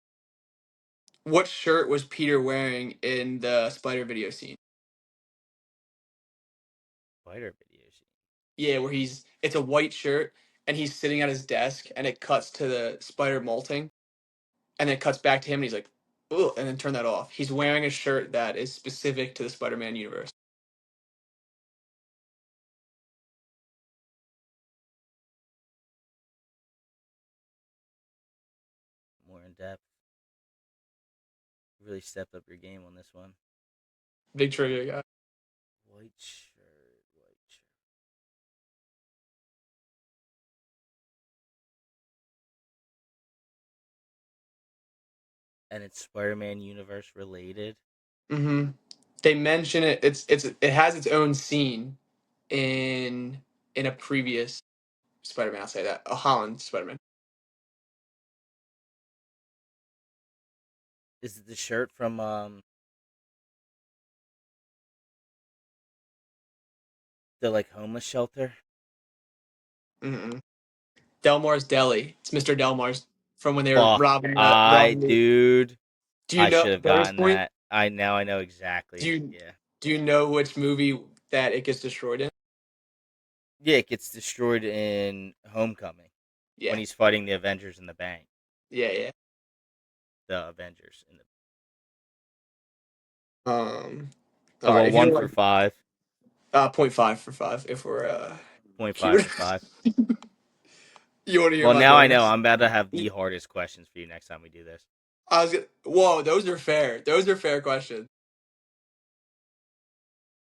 Speaker 3: what shirt was Peter wearing in the spider video scene?
Speaker 2: Spider videos.
Speaker 3: Yeah, where it's a white shirt and he's sitting at his desk and it cuts to the spider molting and then it cuts back to him and he's like, "Ugh," and then turn that off. He's wearing a shirt that is specific to the Spider-Man universe.
Speaker 2: More in depth. You really stepped up your game on this one.
Speaker 3: Big trivia guy.
Speaker 2: White shirt. White shirt. And it's Spider-Man universe related.
Speaker 3: Mm-hmm. They mention it. It has its own scene in a previous Spider-Man. I'll say that a Holland Spider-Man.
Speaker 2: Is it the shirt from the like homeless shelter?
Speaker 3: Mm-mm. Delmar's Deli. It's Mr. Delmar's from when they were
Speaker 2: Fuck,
Speaker 3: robbing the.
Speaker 2: dude.
Speaker 3: Do you
Speaker 2: I
Speaker 3: know
Speaker 2: should have
Speaker 3: bonus
Speaker 2: gotten
Speaker 3: point?
Speaker 2: that. I know
Speaker 3: Do
Speaker 2: exactly.
Speaker 3: you
Speaker 2: Yeah.
Speaker 3: do you know which movie that it gets destroyed in?
Speaker 2: Yeah, it gets destroyed in Homecoming when
Speaker 3: Yeah,
Speaker 2: he's fighting the Avengers in the bank.
Speaker 3: yeah, yeah.
Speaker 2: The Avengers in the.
Speaker 3: Um,
Speaker 2: I
Speaker 3: all right.
Speaker 2: want
Speaker 3: If you
Speaker 2: one
Speaker 3: don't
Speaker 2: for
Speaker 3: like,
Speaker 2: 5.
Speaker 3: 0.5 for 5. If we're
Speaker 2: Point
Speaker 3: if you
Speaker 2: 5 for 5.
Speaker 3: you want to hear
Speaker 2: Well,
Speaker 3: my
Speaker 2: now I know
Speaker 3: bonus?
Speaker 2: I'm about to have the hardest questions for you next time we do this.
Speaker 3: Whoa, those are fair. Those are fair questions.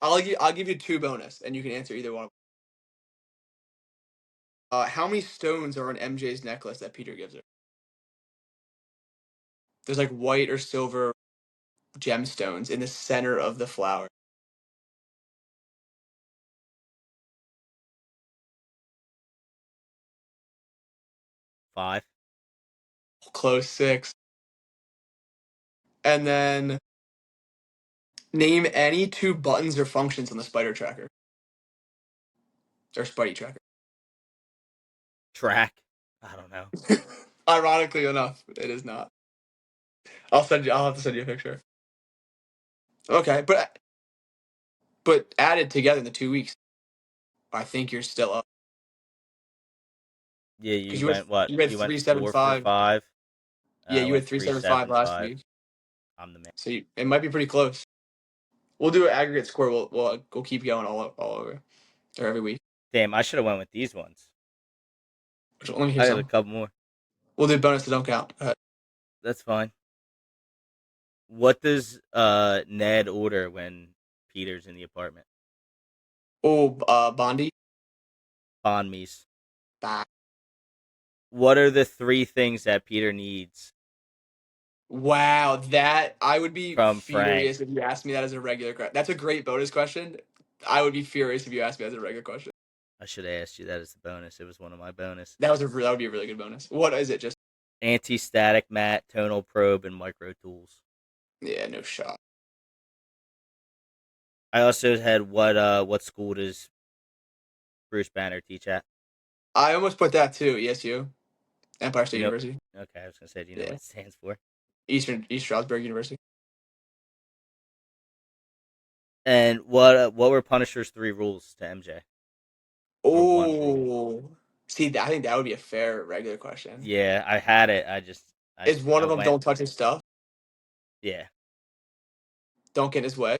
Speaker 3: I'll give you two bonus, and you can answer either one. How many stones are on MJ's necklace that Peter gives her? There's like white or silver gemstones in the center of the flower.
Speaker 2: 5.
Speaker 3: Close, 6. And then name any two buttons or functions on the spider tracker or Spidey tracker.
Speaker 2: Track. I don't know.
Speaker 3: Ironically enough, it is not. I'll have to send you a picture. Okay, but added together in the 2 weeks, I think you're still up
Speaker 2: Yeah,
Speaker 3: because
Speaker 2: you went what?
Speaker 3: you had
Speaker 2: You went
Speaker 3: three seven
Speaker 2: 4 for
Speaker 3: five.
Speaker 2: 5.
Speaker 3: Yeah,
Speaker 2: I
Speaker 3: you
Speaker 2: went
Speaker 3: had three
Speaker 2: three
Speaker 3: seven
Speaker 2: seven
Speaker 3: five last
Speaker 2: five.
Speaker 3: week,
Speaker 2: I'm the man.
Speaker 3: so it might be pretty close. We'll do an aggregate score. We'll keep going all over or every week.
Speaker 2: Damn, I should have went with these ones.
Speaker 3: So let me hear
Speaker 2: I got a
Speaker 3: some.
Speaker 2: couple more.
Speaker 3: We'll do bonus that don't count. Go ahead.
Speaker 2: That's fine. What does Ned order when Peter's in the apartment?
Speaker 3: Oh, Bondi.
Speaker 2: Banh mi's.
Speaker 3: Bah.
Speaker 2: What are the 3 things that Peter needs
Speaker 3: Wow, that I would be
Speaker 2: from Frank?
Speaker 3: furious if you asked me that as a regular question. That's a great bonus question. I would be furious if you asked me as a regular question.
Speaker 2: I should have asked you that as a bonus. It was one of my bonus.
Speaker 3: That would be a really good bonus. What is it? Just
Speaker 2: Anti-static mat, tonal probe, and micro tools.
Speaker 3: yeah, no shot.
Speaker 2: I also had what school does Bruce Banner teach at?
Speaker 3: I almost put that too. ESU, Empire State
Speaker 2: You know,
Speaker 3: University.
Speaker 2: okay, I was gonna say, do you know what
Speaker 3: Yeah,
Speaker 2: it stands for?
Speaker 3: East Stroudsburg University.
Speaker 2: And what were Punisher's 3 rules to MJ? Or one rule?
Speaker 3: Oh, see, I think that would be a fair regular question.
Speaker 2: Yeah, I had it.
Speaker 3: Is one
Speaker 2: I
Speaker 3: of them
Speaker 2: went.
Speaker 3: don't touch his stuff,
Speaker 2: Yeah.
Speaker 3: don't get in his way?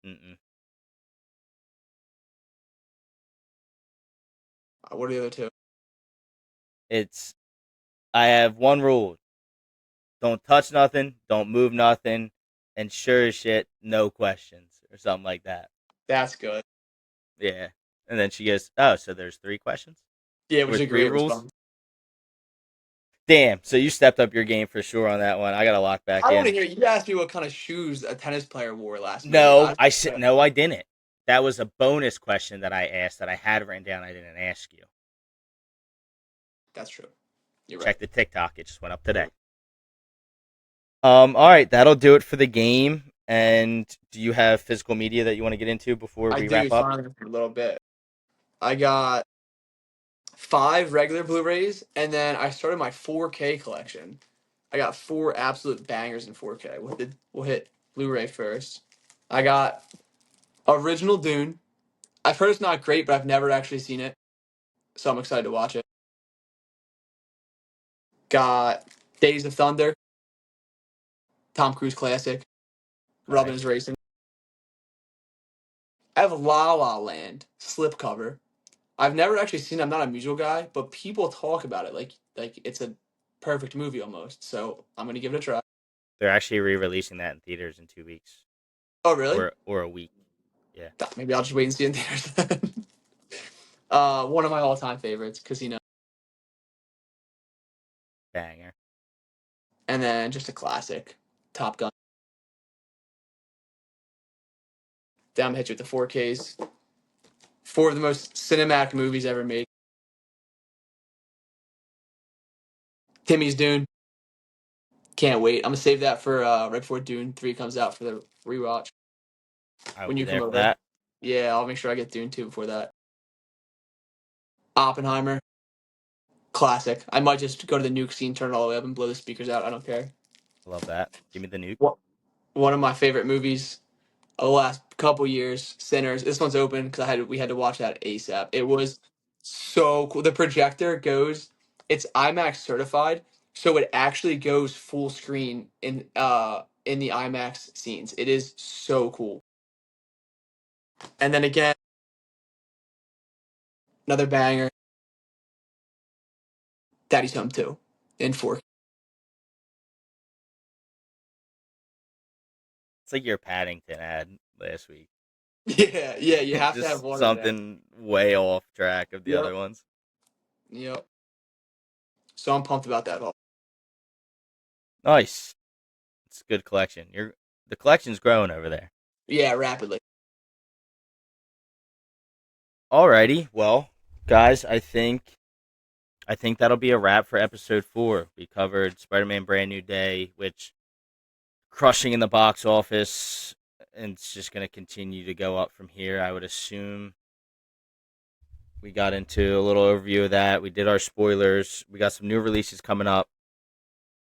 Speaker 2: Mm-mm.
Speaker 3: What are the other two?
Speaker 2: It's I have one rule: don't touch nothing, don't move nothing, and sure as shit, no questions or something like that.
Speaker 3: That's good.
Speaker 2: Yeah. And then she goes, "Oh, so there's 3 questions
Speaker 3: Yeah, which
Speaker 2: or
Speaker 3: is a
Speaker 2: 3
Speaker 3: great
Speaker 2: rules?"
Speaker 3: response.
Speaker 2: Damn. So you stepped up your game for sure on that one. I got to lock back
Speaker 3: I want to
Speaker 2: in.
Speaker 3: hear you asked me what kind of shoes a tennis player wore last movie.
Speaker 2: No, I said no. I didn't. That was a bonus question that I asked that I had written down. I didn't ask you.
Speaker 3: That's true. You're right.
Speaker 2: Check the TikTok. It just went up today. All right, that'll do it for the game. And do you have physical media that you want to get into before
Speaker 3: I
Speaker 2: we
Speaker 3: do
Speaker 2: wrap up?
Speaker 3: finally for a little bit. I got 5 regular Blu-rays, and then I started my 4K collection. I got 4 absolute bangers in 4K. We'll hit Blu-ray first. I got Original Dune. I've heard it's not great, but I've never actually seen it, so I'm excited to watch it. Got Days of Thunder, Tom Cruise classic. Robin is
Speaker 2: Nice.
Speaker 3: racing. I have La La Land slipcover. I've never actually seen it. I'm not a musical guy, but people talk about it like it's a perfect movie almost. So I'm gonna give it a try.
Speaker 2: They're actually re-releasing that in theaters in 2 weeks
Speaker 3: Oh really?
Speaker 2: or a week. Yeah,
Speaker 3: Maybe I'll just wait and see in theaters then. One of my all-time favorites, Casino,
Speaker 2: banger.
Speaker 3: and then just a classic, Top Gun. Then I'm gonna hit you with the 4Ks. 4 of the most cinematic movies ever made. Timmy's Dune. Can't wait. I'm gonna save that for right before Dune 3 comes out for the rewatch
Speaker 2: I will
Speaker 3: when
Speaker 2: be
Speaker 3: you come
Speaker 2: there for
Speaker 3: over.
Speaker 2: that.
Speaker 3: Yeah, I'll make sure I get Dune 2 before that. Oppenheimer. Classic. I might just go to the nuke scene, turn it all the way up, and blow the speakers out. I don't care.
Speaker 2: I love that. Give me the nuke.
Speaker 3: What? One of my favorite movies of the last couple years, Sinners. This one's open because we had to watch that ASAP. It was so cool. The projector goes. It's IMAX certified, so it actually goes full screen in the IMAX scenes. It is so cool. And then again, another banger. Daddy's Home 2 in 4K.
Speaker 2: It's like your Paddington ad last week.
Speaker 3: Yeah, yeah. You have to have
Speaker 2: Just
Speaker 3: one of them.
Speaker 2: something way off track of the
Speaker 3: Yep,
Speaker 2: other ones.
Speaker 3: yep. So I'm pumped about that.
Speaker 2: Nice. It's a good collection. The collection's growing over there.
Speaker 3: Yeah, rapidly.
Speaker 2: Alrighty, well, guys, I think that'll be a wrap for episode 4. We covered Spider-Man: Brand New Day, which crushing in the box office, and it's just going to continue to go up from here. I would assume we got into a little overview of that. We did our spoilers. We got some new releases coming up,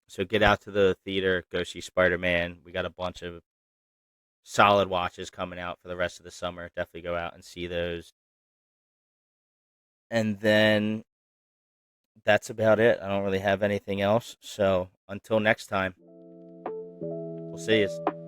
Speaker 2: so get out to the theater, go see Spider-Man. We got a bunch of solid watches coming out for the rest of the summer. Definitely go out and see those. And then that's about it. I don't really have anything else. So until next time, we'll see you.